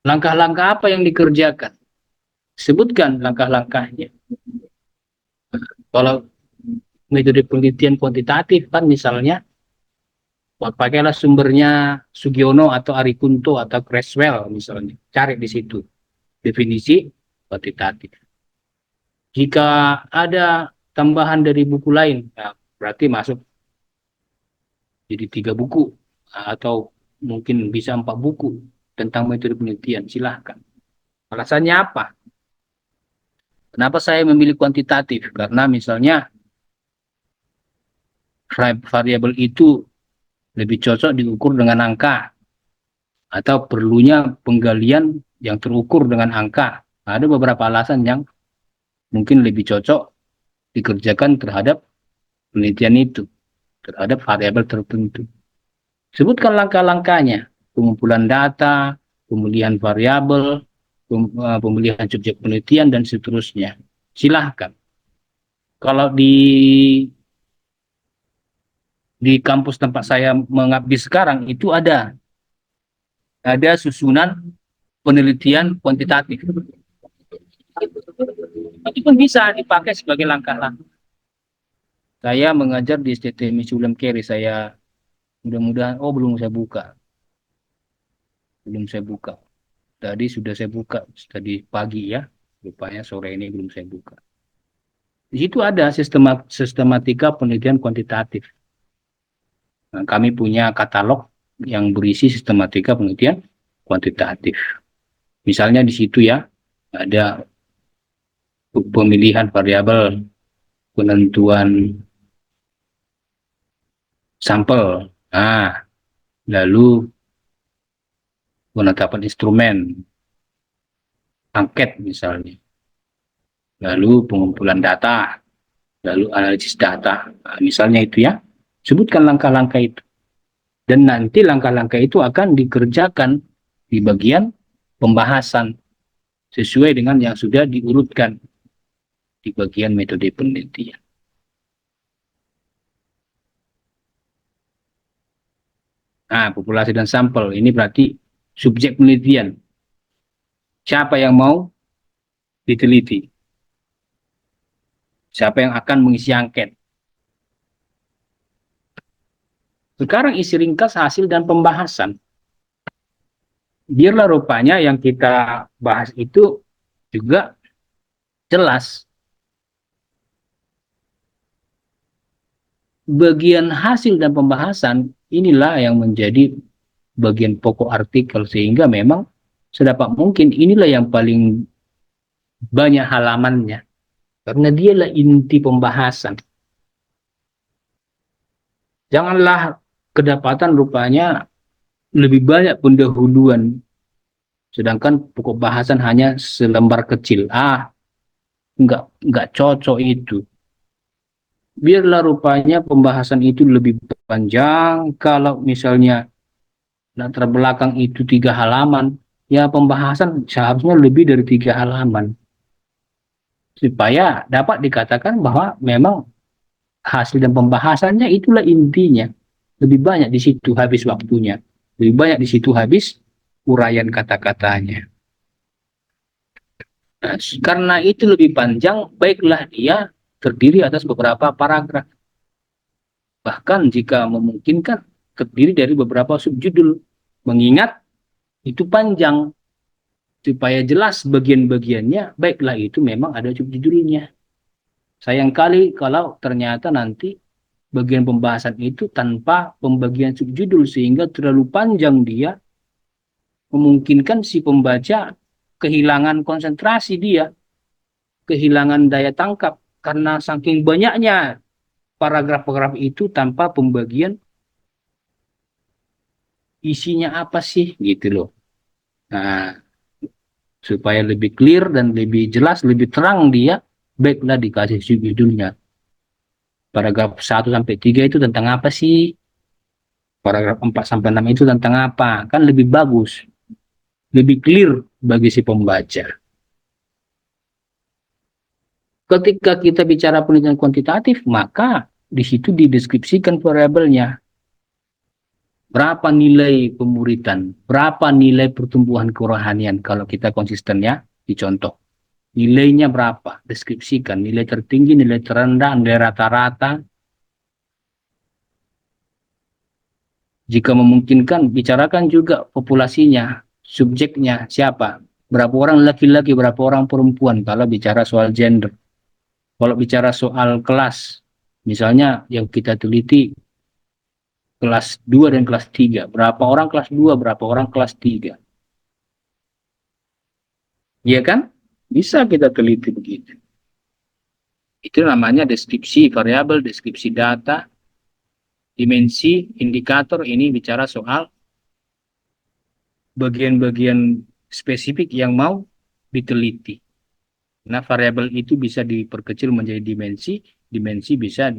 A: Langkah-langkah apa yang dikerjakan? Sebutkan langkah-langkahnya. Kalau metode penelitian kuantitatif kan misalnya, pakailah sumbernya Sugiono atau Arikunto atau Creswell misalnya. Cari di situ definisi kuantitatif. Jika ada tambahan dari buku lain, nah, berarti masuk jadi 3 buku atau mungkin bisa 4 buku tentang metode penelitian, silahkan. Alasannya apa? Kenapa saya memilih kuantitatif? Karena misalnya variabel itu lebih cocok diukur dengan angka, atau perlunya penggalian yang terukur dengan angka. Ada beberapa alasan yang mungkin lebih cocok dikerjakan terhadap penelitian itu, terhadap variabel tertentu. Sebutkan langkah-langkahnya, pengumpulan data, pemilihan variabel, pemilihan subjek penelitian, dan seterusnya. Silahkan. Kalau di kampus tempat saya mengabdi sekarang itu ada susunan penelitian kuantitatif. Itu pun bisa dipakai sebagai langkah-langkah. Saya mengajar di STTM William Carey, saya mudah-mudahan, belum saya buka. Tadi sudah saya buka, tadi pagi ya, rupanya sore ini belum saya buka. Di situ ada sistematika penelitian kuantitatif. Nah, kami punya katalog yang berisi sistematika penelitian kuantitatif. Misalnya di situ ya, ada pemilihan variabel, penentuan sampel, lalu penetapan instrumen, angket misalnya, lalu pengumpulan data, lalu analisis data. Nah, misalnya itu ya, sebutkan langkah-langkah itu. Dan nanti langkah-langkah itu akan dikerjakan di bagian pembahasan sesuai dengan yang sudah diurutkan di bagian metode penelitian. Nah, populasi dan sampel ini berarti subjek penelitian. Siapa yang mau diteliti? Siapa yang akan mengisi angket? Sekarang isi ringkas hasil dan pembahasan. Biarlah rupanya yang kita bahas itu juga jelas. Bagian hasil dan pembahasan inilah yang menjadi bagian pokok artikel, sehingga memang sedapat mungkin inilah yang paling banyak halamannya, karena dialah inti pembahasan. Janganlah kedapatan rupanya lebih banyak pendahuluan, sedangkan pokok bahasan hanya selembar kecil. Enggak cocok itu. Biarlah rupanya pembahasan itu lebih panjang. Kalau misalnya latar belakang itu 3 halaman, ya pembahasan seharusnya lebih dari 3 halaman supaya dapat dikatakan bahwa memang hasil dan pembahasannya itulah intinya. Lebih banyak di situ habis waktunya, lebih banyak di situ habis uraian kata-katanya. Nah, karena itu lebih panjang, baiklah dia terdiri atas beberapa paragraf. Bahkan jika memungkinkan terdiri dari beberapa subjudul. Mengingat itu panjang, supaya jelas bagian-bagiannya, baiklah itu memang ada subjudulnya. Sayangkali kalau ternyata nanti bagian pembahasan itu tanpa pembagian subjudul sehingga terlalu panjang dia, memungkinkan si pembaca kehilangan konsentrasi dia, kehilangan daya tangkap karena saking banyaknya paragraf-paragraf itu tanpa pembagian isinya apa sih gitu loh. Nah, supaya lebih clear dan lebih jelas, lebih terang dia, baiklah dikasih subjudulnya. Paragraf 1 sampai 3 itu tentang apa sih? Paragraf 4 sampai 6 itu tentang apa? Kan lebih bagus, lebih clear bagi si pembaca. Ketika kita bicara penelitian kuantitatif, maka di situ dideskripsikan variabelnya. Berapa nilai pemuritan, berapa nilai pertumbuhan kerohanian kalau kita konsisten ya, dicontoh. Nilainya berapa? Deskripsikan nilai tertinggi, nilai terendah, nilai rata-rata. Jika memungkinkan, bicarakan juga populasinya, subjeknya siapa, berapa orang laki-laki, berapa orang perempuan kalau bicara soal gender. Kalau bicara soal kelas, misalnya yang kita teliti kelas 2 dan kelas 3, berapa orang kelas 2, berapa orang kelas 3. Iya kan? Bisa kita teliti begitu. Itu namanya deskripsi variabel, deskripsi data, dimensi, indikator. Ini bicara soal bagian-bagian spesifik yang mau diteliti. Nah, variabel itu bisa diperkecil menjadi dimensi, dimensi bisa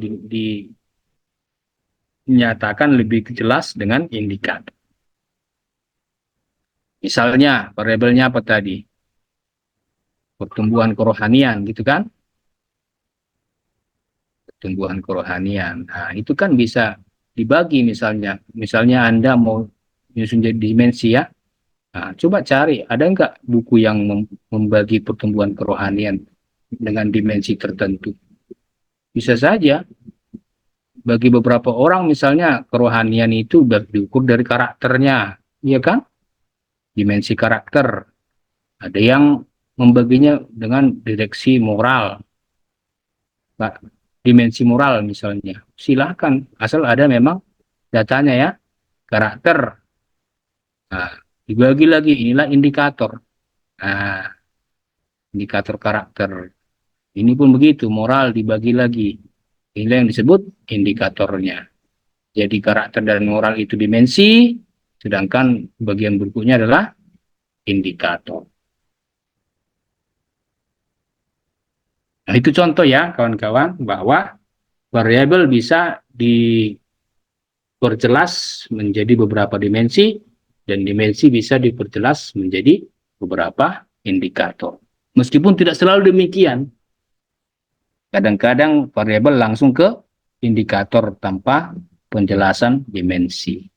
A: dinyatakan lebih jelas dengan indikator. Misalnya, variabelnya apa tadi? Pertumbuhan kerohanian, gitu kan? Pertumbuhan kerohanian. Nah, itu kan bisa dibagi misalnya. Misalnya Anda mau nyusun jadi dimensi ya. Nah, coba cari, ada nggak buku yang membagi pertumbuhan kerohanian dengan dimensi tertentu? Bisa saja, bagi beberapa orang misalnya kerohanian itu diukur dari karakternya, iya kan? Dimensi karakter. Ada yang membaginya dengan direksi moral, dimensi moral misalnya. Silahkan, asal ada memang datanya ya, karakter. Nah, dibagi lagi, inilah indikator. Nah, indikator karakter. Ini pun begitu, moral dibagi lagi. Inilah yang disebut indikatornya. Jadi karakter dan moral itu dimensi, sedangkan bagian berikutnya adalah indikator. Nah, itu contoh ya kawan-kawan, bahwa variabel bisa diperjelas menjadi beberapa dimensi, dan dimensi bisa diperjelas menjadi beberapa indikator. Meskipun tidak selalu demikian, kadang-kadang variabel langsung ke indikator tanpa penjelasan dimensi.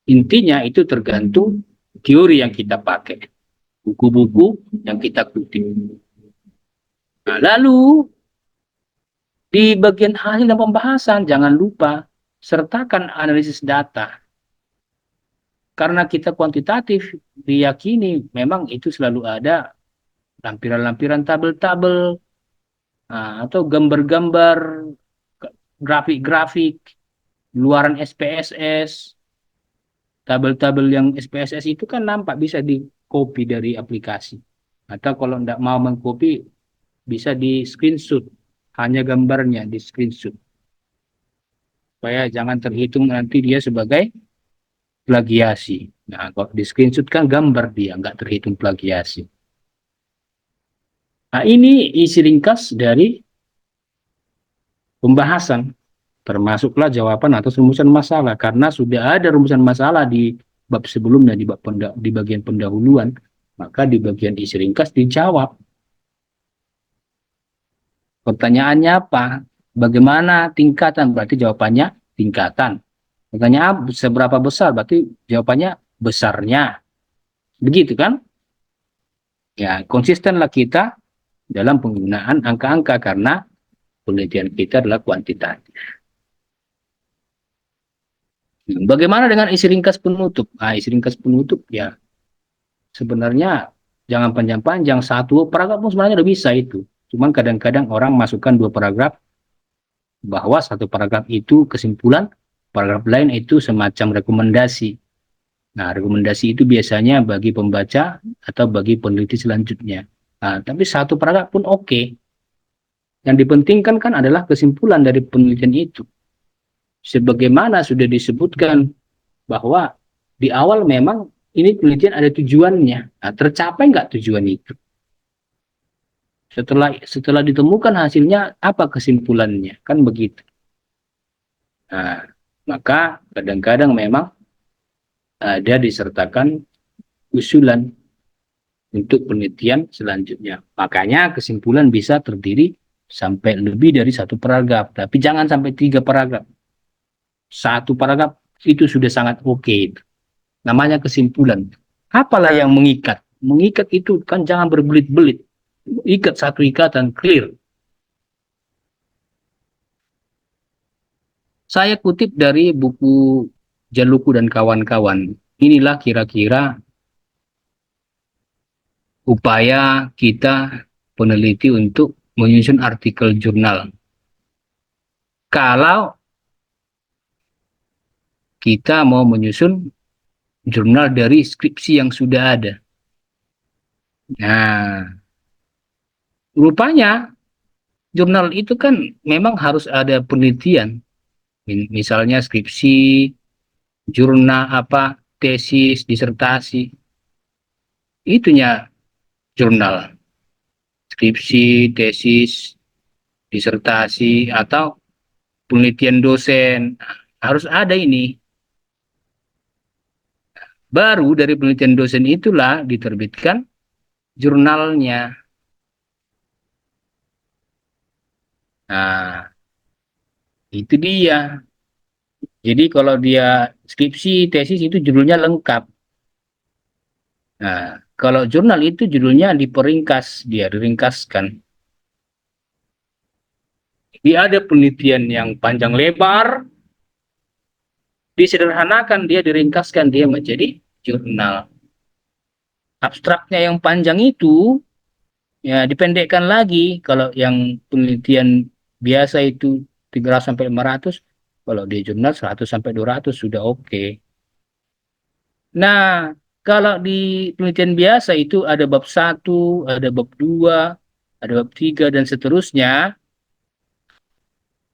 A: Intinya itu tergantung teori yang kita pakai, buku-buku yang kita kutip. Nah, lalu di bagian hasil dan pembahasan jangan lupa sertakan analisis data. Karena kita kuantitatif, diyakini memang itu selalu ada lampiran-lampiran tabel-tabel, atau gambar-gambar, grafik-grafik, luaran SPSS. Tabel-tabel yang SPSS itu kan nampak bisa di copy dari aplikasi. Atau kalau tidak mau mengcopy, bisa di screenshot. Hanya gambarnya di screenshot. Supaya jangan terhitung nanti dia sebagai plagiasi. Nah, kalau di screenshot kan gambar dia, nggak terhitung plagiasi. Nah, ini isi ringkas dari pembahasan. Termasuklah jawaban atas rumusan masalah. Karena sudah ada rumusan masalah di bab sebelumnya di bagian pendahuluan, maka di bagian isi ringkas dijawab. Pertanyaannya apa? Bagaimana tingkatan? Berarti jawabannya tingkatan. Pertanyaan seberapa besar? Berarti jawabannya besarnya. Begitu kan? Ya, konsistenlah kita dalam penggunaan angka-angka karena penelitian kita adalah kuantitatif. Bagaimana dengan isi ringkas penutup? Nah, isi ringkas penutup ya sebenarnya jangan panjang-panjang, satu paragraf pun sebenarnya udah bisa itu. Cuman kadang-kadang orang masukkan dua paragraf, bahwa satu paragraf itu kesimpulan, paragraf lain itu semacam rekomendasi. Nah, rekomendasi itu biasanya bagi pembaca atau bagi peneliti selanjutnya. Nah, tapi satu paragraf pun oke. Yang dipentingkan kan adalah kesimpulan dari penelitian itu. Sebagaimana sudah disebutkan bahwa di awal memang ini penelitian ada tujuannya. Nah, tercapai nggak tujuan itu? Setelah ditemukan hasilnya, apa kesimpulannya? Kan begitu. Nah, maka kadang-kadang memang ada disertakan usulan untuk penelitian selanjutnya. Makanya kesimpulan bisa terdiri sampai lebih dari satu paragraf. Tapi jangan sampai 3 paragraf. Satu paragraf itu sudah sangat oke. Namanya kesimpulan. Apalah yang mengikat? Mengikat itu kan jangan berbelit-belit. Ikat satu ikatan, clear. Saya kutip dari buku Jaluku dan kawan-kawan. Inilah kira-kira upaya kita peneliti untuk menyusun artikel jurnal. Kalau kita mau menyusun jurnal dari skripsi yang sudah ada. Nah, rupanya jurnal itu kan memang harus ada penelitian. Misalnya skripsi, jurnal apa, tesis, disertasi. Itunya jurnal. Skripsi, tesis, disertasi, atau penelitian dosen. Harus ada ini. Baru dari penelitian dosen itulah diterbitkan jurnalnya. Nah, itu dia. Jadi kalau dia skripsi, tesis itu judulnya lengkap. Nah, kalau jurnal itu judulnya diperingkas, dia diringkaskan. Dia ada penelitian yang panjang lebar, disederhanakan, dia diringkaskan, dia menjadi jurnal. Abstraknya yang panjang itu, ya dipendekkan lagi. Kalau yang penelitian biasa itu 300 sampai 500, kalau di jurnal 100 sampai 200 sudah oke. Nah, kalau di penelitian biasa itu ada bab 1, ada bab 2, ada bab 3, dan seterusnya.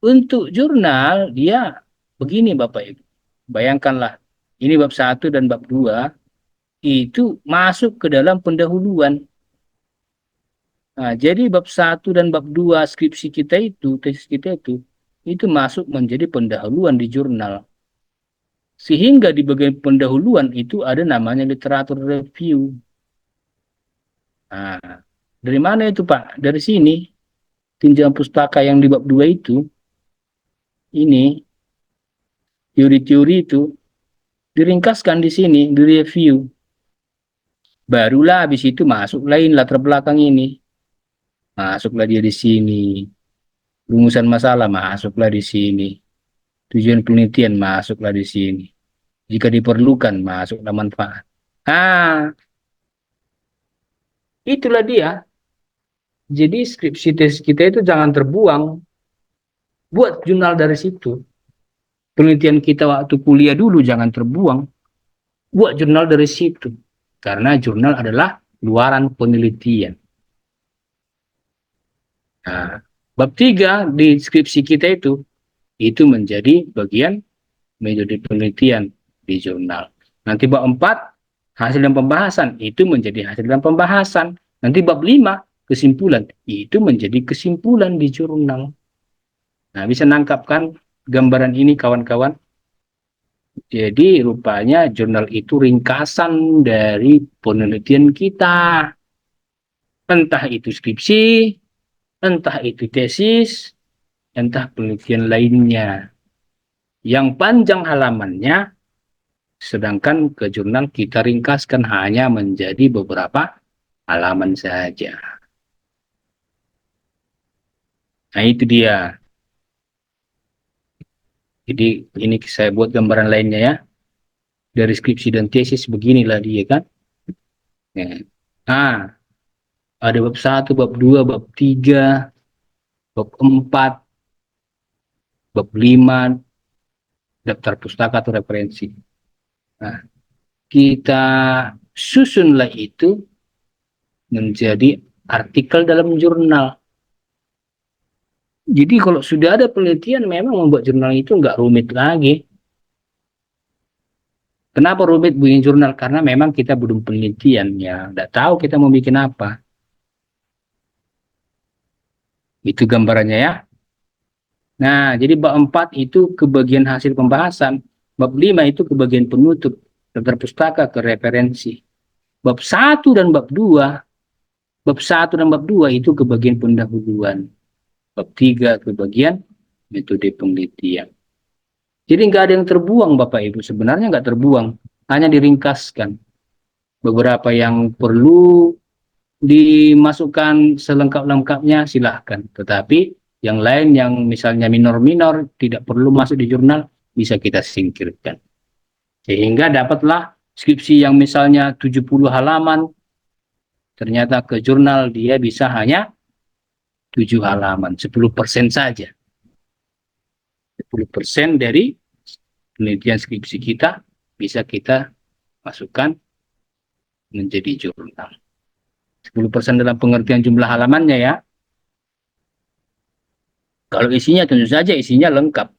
A: Untuk jurnal, dia begini Bapak Ibu. Bayangkanlah, ini bab 1 dan bab 2, itu masuk ke dalam pendahuluan. Nah, jadi bab 1 dan bab 2 skripsi kita itu, tesis kita itu masuk menjadi pendahuluan di jurnal. Sehingga di bagian pendahuluan itu ada namanya literatur review. Nah, dari mana itu Pak? Dari sini, tinjauan pustaka yang di bab 2 itu, ini, teori-teori itu, diringkaskan di sini, di review. Barulah habis itu masuk lain latar belakang ini. Masuklah dia di sini. Rumusan masalah masuklah di sini. Tujuan penelitian masuklah di sini. Jika diperlukan masuklah manfaat. Ah, itulah dia. Jadi skripsi tesis kita itu jangan terbuang. Buat jurnal dari situ. Penelitian kita waktu kuliah dulu jangan terbuang. Buat jurnal dari situ. Karena jurnal adalah luaran penelitian. Nah, bab 3 di skripsi kita itu menjadi bagian metode penelitian di jurnal. Nanti bab 4, hasil dan pembahasan, itu menjadi hasil dan pembahasan. Nanti bab 5, kesimpulan, itu menjadi kesimpulan di jurnal. Nah, bisa nangkapkan gambaran ini kawan-kawan? Jadi rupanya jurnal itu ringkasan dari penelitian kita. Entah itu skripsi, entah itu tesis, entah penelitian lainnya. Yang panjang halamannya, sedangkan ke jurnal kita ringkaskan hanya menjadi beberapa halaman saja. Nah itu dia. Jadi ini saya buat gambaran lainnya ya. Dari skripsi dan tesis beginilah dia kan. Ya. Nah, ada bab 1, bab 2, bab 3, bab 4, bab 5, daftar pustaka atau referensi. Nah, kita susunlah itu menjadi artikel dalam jurnal. Jadi kalau sudah ada penelitian, memang membuat jurnal itu nggak rumit lagi. Kenapa rumit bikin jurnal? Karena memang kita belum penelitian ya, nggak tahu kita mau bikin apa. Itu gambarannya ya. Nah, jadi bab 4 itu ke bagian hasil pembahasan. Bab 5 itu ke bagian penutup. Daftar pustaka ke referensi. Bab 1 dan bab 2, bab 1 dan bab 2 itu ke bagian pendahuluan. Bab 3 ke bagian metode penelitian. Jadi nggak ada yang terbuang Bapak Ibu. Sebenarnya nggak terbuang. Hanya diringkaskan. Beberapa yang perlu dimasukkan selengkap-lengkapnya silahkan. Tetapi yang lain yang misalnya minor-minor tidak perlu masuk di jurnal bisa kita singkirkan. Sehingga dapatlah skripsi yang misalnya 70 halaman ternyata ke jurnal dia bisa hanya 7 halaman, 10% saja. 10% dari penelitian skripsi kita bisa kita masukkan menjadi jurnal. 10% dalam pengertian jumlah halamannya ya. Kalau isinya tentu saja isinya lengkap.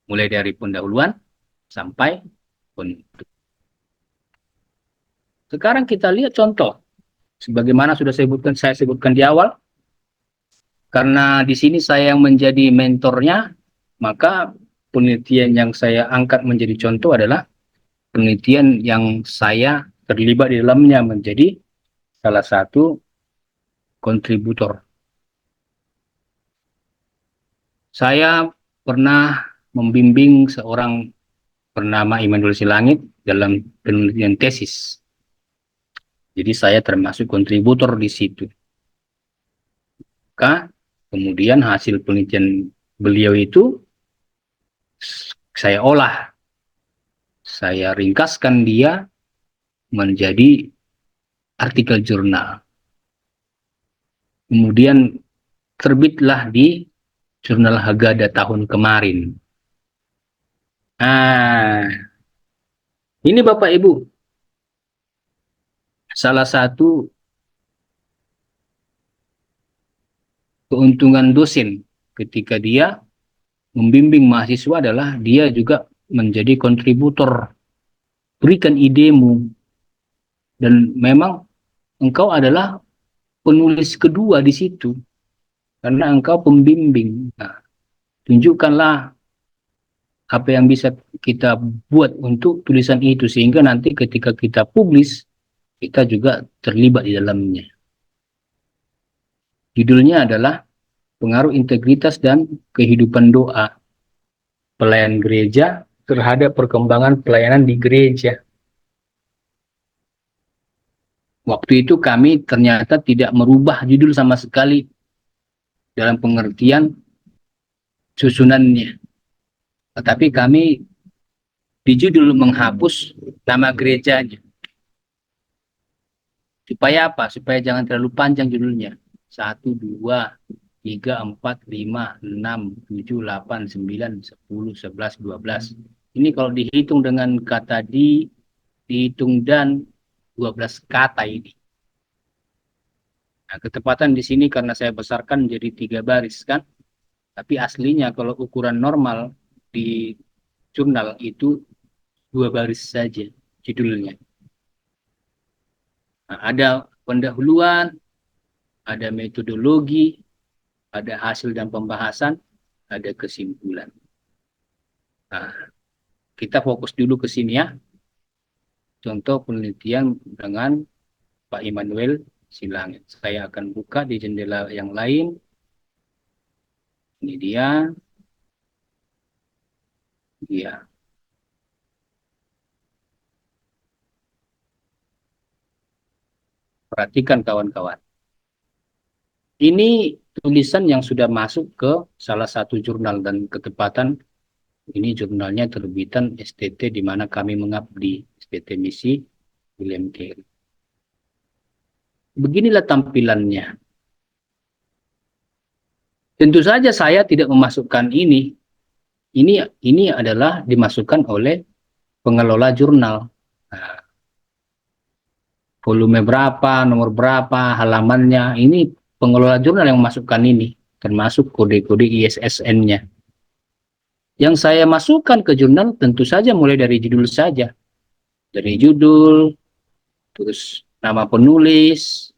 A: Mulai dari pendahuluan sampai penutup. Sekarang kita lihat contoh. Sebagaimana sudah saya sebutkan di awal, karena di sini saya yang menjadi mentornya, maka penelitian yang saya angkat menjadi contoh adalah penelitian yang saya terlibat di dalamnya menjadi salah satu kontributor. Saya pernah membimbing seorang bernama Immanuel Silangit dalam penelitian tesis. Jadi saya termasuk kontributor di situ. Kemudian hasil penelitian beliau itu saya olah, saya ringkaskan dia menjadi artikel jurnal. Kemudian terbitlah di jurnal Haggadah tahun kemarin. Nah, ini Bapak Ibu, salah satu keuntungan dosen ketika dia membimbing mahasiswa adalah dia juga menjadi kontributor. Berikan idemu. Dan memang engkau adalah penulis kedua di situ. Karena engkau pembimbing. Nah, tunjukkanlah apa yang bisa kita buat untuk tulisan itu. Sehingga nanti ketika kita publis, kita juga terlibat di dalamnya. Judulnya adalah Pengaruh Integritas dan Kehidupan Doa Pelayan Gereja terhadap Perkembangan Pelayanan di Gereja. Waktu itu kami ternyata tidak merubah judul sama sekali dalam pengertian susunannya. Tetapi kami di judul menghapus nama gerejanya. Supaya apa? Supaya jangan terlalu panjang judulnya. 1, 2, 3, 4, 5, 6, 7, 8, 9, 10, 11, 12. Ini kalau dihitung dengan kata dihitung dan 12 kata ini. Nah, ketepatan di sini karena saya besarkan jadi 3 baris kan. Tapi aslinya kalau ukuran normal di jurnal itu 2 baris saja judulnya. Nah, ada pendahuluan, ada metodologi, ada hasil dan pembahasan, ada kesimpulan. Nah, kita fokus dulu ke sini ya. Contoh penelitian dengan Pak Immanuel Silangit. Saya akan buka di jendela yang lain. Ini dia. Ya, perhatikan kawan-kawan. Ini tulisan yang sudah masuk ke salah satu jurnal dan ketepatan ini jurnalnya terbitan STT di mana kami mengabdi, STT Misi William Carey. Beginilah tampilannya. Tentu saja saya tidak memasukkan ini. Ini adalah dimasukkan oleh pengelola jurnal. Nah, volume berapa, nomor berapa, halamannya. Ini pengelola jurnal yang memasukkan ini, termasuk kode-kode ISSN-nya. Yang saya masukkan ke jurnal tentu saja mulai dari judul saja. Dari judul, terus nama penulis,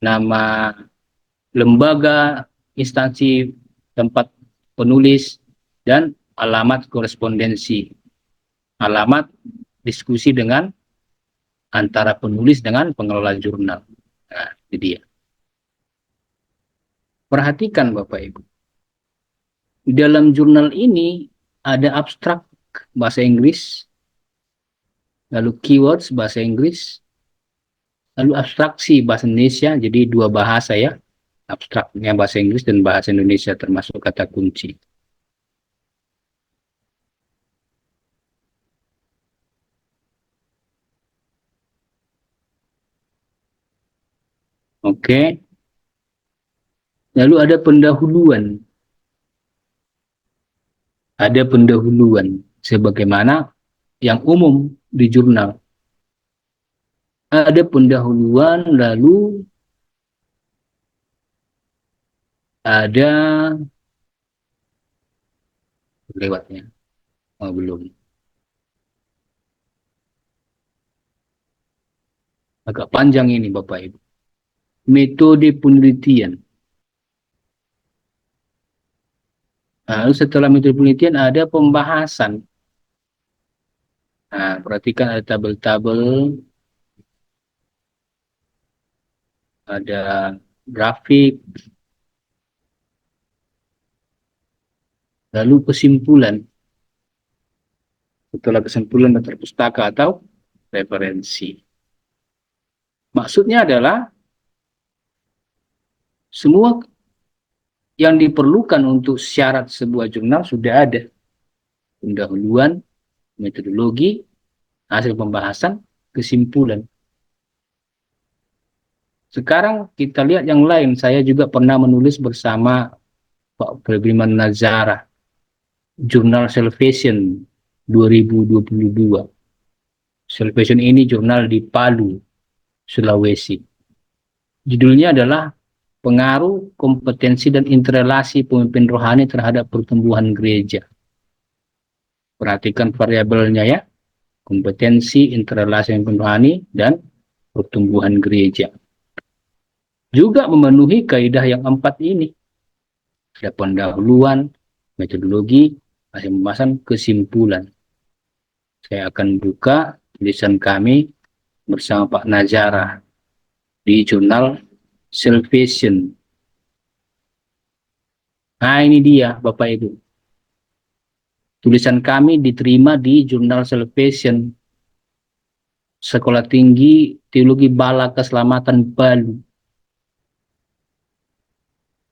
A: nama lembaga, instansi tempat penulis, dan alamat korespondensi. Alamat diskusi dengan antara penulis dengan pengelola jurnal. Nah, itu dia. Perhatikan Bapak Ibu. Di dalam jurnal ini ada abstrak bahasa Inggris, lalu keywords bahasa Inggris, lalu abstraksi bahasa Indonesia, jadi dua bahasa ya, abstraknya bahasa Inggris dan bahasa Indonesia termasuk kata kunci. Oke, lalu ada pendahuluan sebagaimana yang umum di jurnal. Ada pendahuluan, lalu ada lewatnya. Oh, belum. Agak panjang ini Bapak Ibu. Metode penelitian. Lalu setelah metode penelitian ada pembahasan. Nah, perhatikan ada tabel-tabel, ada grafik, lalu kesimpulan. Setelah kesimpulan daftar pustaka atau referensi. Maksudnya adalah semua yang diperlukan untuk syarat sebuah jurnal sudah ada. Pendahuluan, metodologi, hasil pembahasan, kesimpulan. Sekarang kita lihat yang lain. Saya juga pernah menulis bersama Pak Febrilman Nazara, jurnal Salvation 2022. Salvation ini jurnal di Palu, Sulawesi. Judulnya adalah Pengaruh, Kompetensi, dan Interrelasi Pemimpin Rohani terhadap Pertumbuhan Gereja. Perhatikan variabelnya ya, kompetensi, interrelasi pemimpin rohani, dan pertumbuhan gereja. Juga memenuhi kaidah yang 4 ini. Ada pendahuluan, metodologi, hasil pembahasan, kesimpulan. Saya akan buka tulisan kami bersama Pak Nazara di jurnal Salvation. Nah, ini dia Bapak Ibu. Tulisan kami diterima di jurnal Salvation, Sekolah Tinggi Teologi Bala Keselamatan Palu.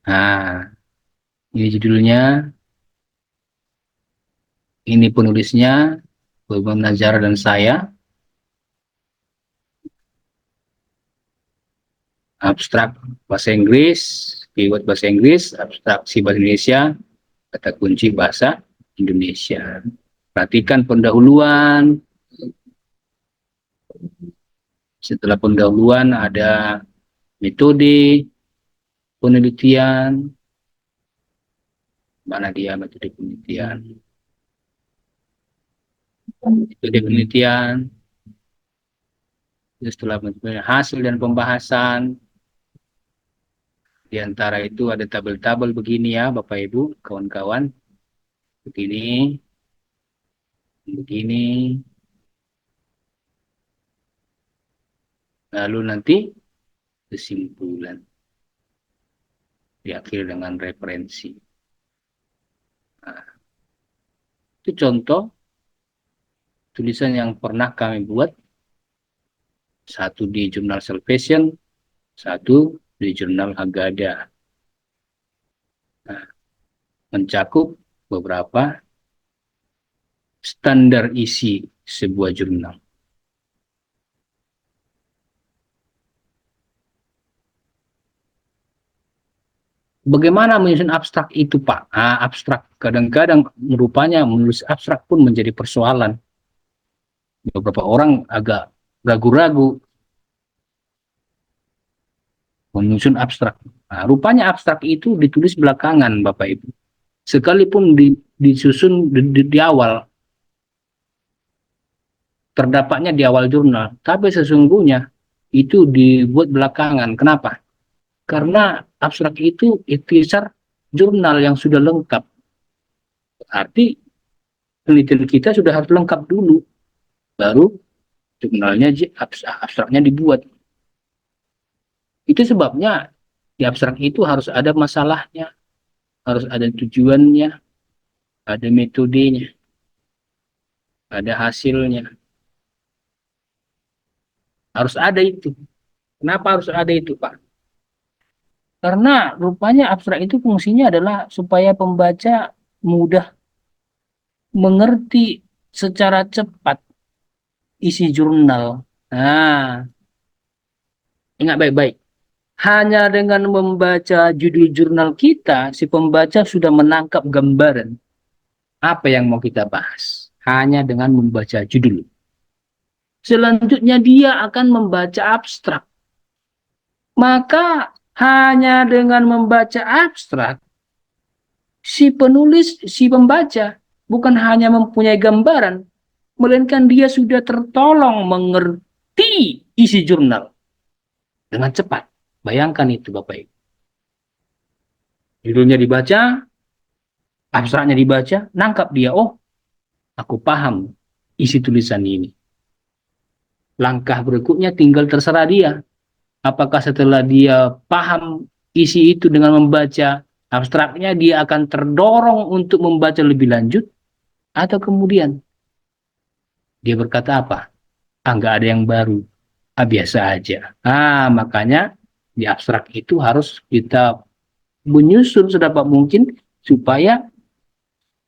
A: Nah, ini judulnya, ini penulisnya, Bapak Nazara dan saya. Abstrak bahasa Inggris, keyword bahasa Inggris, abstraksi bahasa Indonesia, kata kunci bahasa Indonesia. Perhatikan pendahuluan. Setelah pendahuluan ada metode penelitian. Mana dia metode penelitian? Metode penelitian. Setelah hasil dan pembahasan. Di antara itu ada tabel-tabel begini ya Bapak Ibu, kawan-kawan. Begini. begini, lalu nanti kesimpulan diakhiri dengan referensi. Nah, itu contoh tulisan yang pernah kami buat, satu di jurnal Salvation, satu di jurnal Haggadah. Nah, mencakup beberapa standar isi sebuah jurnal. Bagaimana menyusun abstrak itu, Pak? Nah, abstrak kadang-kadang rupanya menulis abstrak pun menjadi persoalan. Beberapa orang agak ragu-ragu menyusun abstrak. Nah, rupanya abstrak itu ditulis belakangan, Bapak Ibu. Sekalipun disusun di awal, terdapatnya di awal jurnal, tapi sesungguhnya itu dibuat belakangan. Kenapa? Karena abstrak itu ikhtisar jurnal yang sudah lengkap. Berarti penelitian kita sudah harus lengkap dulu, baru jurnalnya abstraknya dibuat. Itu sebabnya di abstrak itu harus ada masalahnya, harus ada tujuannya, ada metodenya, ada hasilnya. Harus ada itu. Kenapa harus ada itu, Pak? Karena rupanya abstrak itu fungsinya adalah supaya pembaca mudah mengerti secara cepat isi jurnal. Nah, ingat baik-baik. Hanya dengan membaca judul jurnal kita, si pembaca sudah menangkap gambaran apa yang mau kita bahas. Hanya dengan membaca judul. Selanjutnya dia akan membaca abstrak. Maka hanya dengan membaca abstrak, si penulis, si pembaca, bukan hanya mempunyai gambaran, melainkan dia sudah tertolong mengerti isi jurnal dengan cepat. Bayangkan itu, Bapak Ibu. Judulnya dibaca, abstraknya dibaca, nangkap dia, oh, aku paham isi tulisan ini. Langkah berikutnya tinggal terserah dia. Apakah setelah dia paham isi itu dengan membaca abstraknya, dia akan terdorong untuk membaca lebih lanjut, atau kemudian dia berkata apa? Ah, nggak ada yang baru. Ah, biasa aja. Ah, makanya di abstrak itu harus kita menyusun sedapat mungkin supaya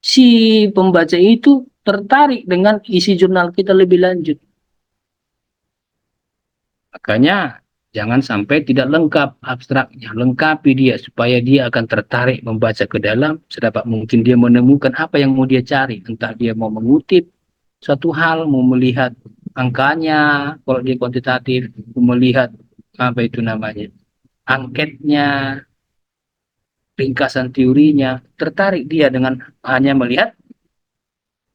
A: si pembaca itu tertarik dengan isi jurnal kita lebih lanjut. Makanya jangan sampai tidak lengkap abstraknya, lengkapi dia supaya dia akan tertarik membaca ke dalam, sedapat mungkin dia menemukan apa yang mau dia cari. Entah dia mau mengutip suatu hal, mau melihat angkanya, kalau dia kuantitatif, mau melihat apa itu namanya, angketnya, ringkasan teorinya, tertarik dia dengan hanya melihat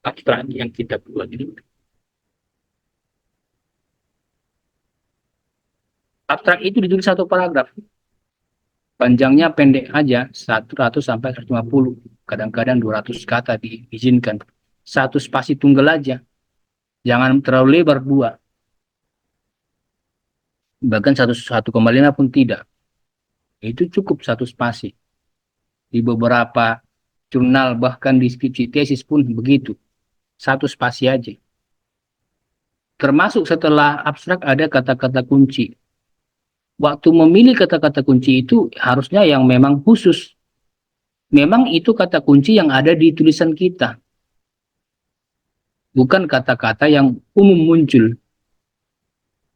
A: abstrak yang kita buat ini. Abstrak itu ditulis satu paragraf. Panjangnya pendek aja, 100 sampai 150. Kadang-kadang 200 kata diizinkan. Satu spasi tunggal aja. Jangan terlalu lebar dua. Bahkan 1,5 pun tidak. Itu cukup satu spasi. Di beberapa jurnal, bahkan di skripsi tesis pun begitu. Satu spasi aja. Termasuk setelah abstrak ada kata-kata kunci. Waktu memilih kata-kata kunci itu harusnya yang memang khusus. Memang itu kata kunci yang ada di tulisan kita. Bukan kata-kata yang umum muncul.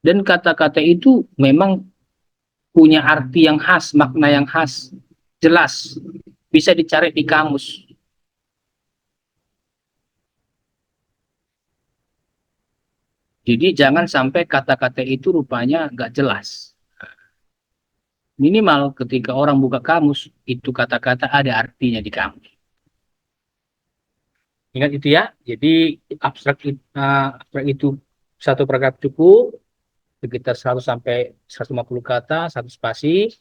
A: Dan kata-kata itu memang punya arti yang khas, makna yang khas, jelas. Bisa dicari di kamus. Jadi jangan sampai kata-kata itu rupanya nggak jelas. Minimal ketika orang buka kamus, itu kata-kata ada artinya di kamus. Ingat itu ya. Jadi abstrak itu satu paragraf cukup, sekitar 100 sampai 150 kata, satu spasi.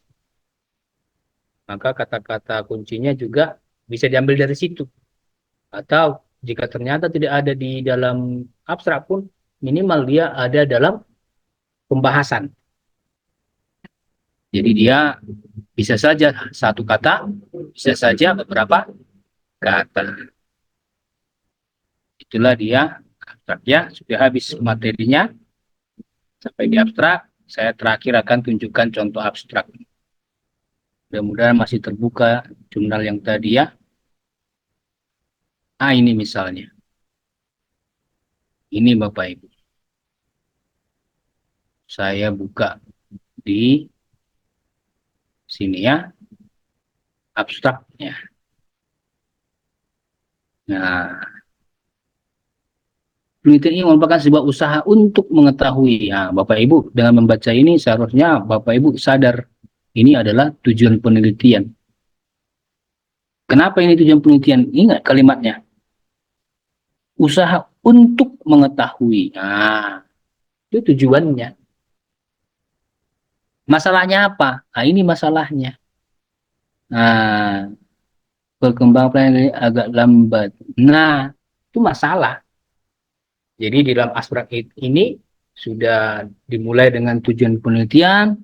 A: Maka kata-kata kuncinya juga bisa diambil dari situ. Atau Jika ternyata tidak ada di dalam abstrak pun, minimal dia ada dalam pembahasan. Jadi dia bisa saja satu kata, bisa saja beberapa kata. Itulah dia abstraknya. Sudah habis materinya sampai di abstrak. Saya terakhir akan tunjukkan contoh abstrak. Mudah-mudahan masih terbuka jurnal yang tadi ya. Ini misalnya. Ini Bapak Ibu. Saya buka di sini ya, abstraknya. Nah, penelitian ini merupakan sebuah usaha untuk mengetahui. Nah, Bapak Ibu, dengan membaca ini seharusnya Bapak Ibu sadar ini adalah tujuan penelitian. Kenapa ini tujuan penelitian? Ingat kalimatnya. Usaha untuk mengetahui. Nah, itu tujuannya. Masalahnya apa? Nah, ini masalahnya. Nah, perkembangan planetary agak lambat. Nah, itu masalah. Jadi di dalam abstrak ini sudah dimulai dengan tujuan penelitian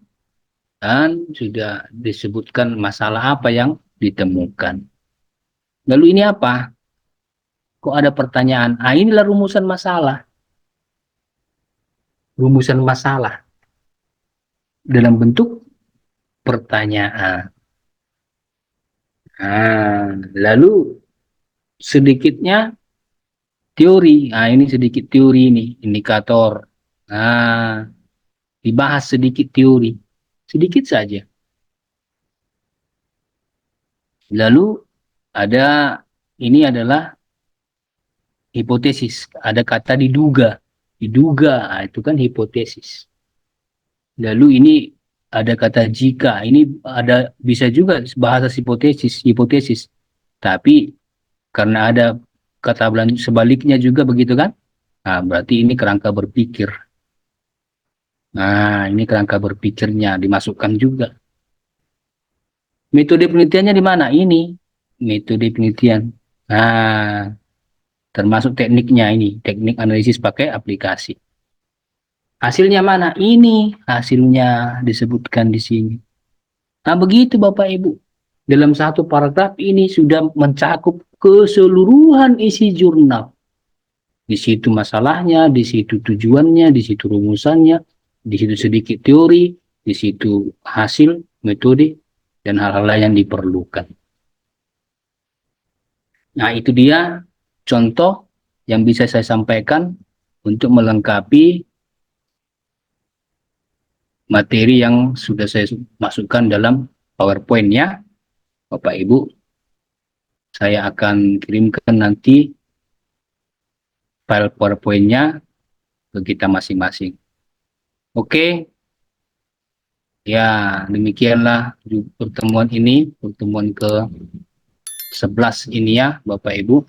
A: dan sudah disebutkan masalah apa yang ditemukan. Lalu ini apa? Kok ada pertanyaan? Inilah rumusan masalah. Rumusan masalah dalam bentuk pertanyaan. Lalu sedikitnya teori. Ini sedikit teori nih, indikator. Nah, dibahas sedikit teori. Sedikit saja. Lalu ada, ini adalah hipotesis. Ada kata diduga. Diduga, itu kan hipotesis. Lalu ini ada kata jika. Ini ada bisa juga bahasa hipotesis, hipotesis. Tapi karena ada kata sebaliknya juga begitu kan? Nah, berarti ini kerangka berpikir. Nah, ini kerangka berpikirnya dimasukkan juga. Metode penelitiannya di mana? Ini metode penelitian. Nah, termasuk tekniknya ini, teknik analisis pakai aplikasi. Hasilnya mana? Ini hasilnya disebutkan di sini. Nah, begitu Bapak Ibu. Dalam satu paragraf ini sudah mencakup keseluruhan isi jurnal. Di situ masalahnya, di situ tujuannya, di situ rumusannya, di situ sedikit teori, di situ hasil, metode, dan hal-hal lain yang diperlukan. Nah, itu dia contoh yang bisa saya sampaikan untuk melengkapi materi yang sudah saya masukkan dalam PowerPoint-nya. Bapak Ibu, saya akan kirimkan nanti file PowerPoint-nya ke kita masing-masing. Oke, ya demikianlah pertemuan ini, pertemuan ke 11 ini ya Bapak Ibu.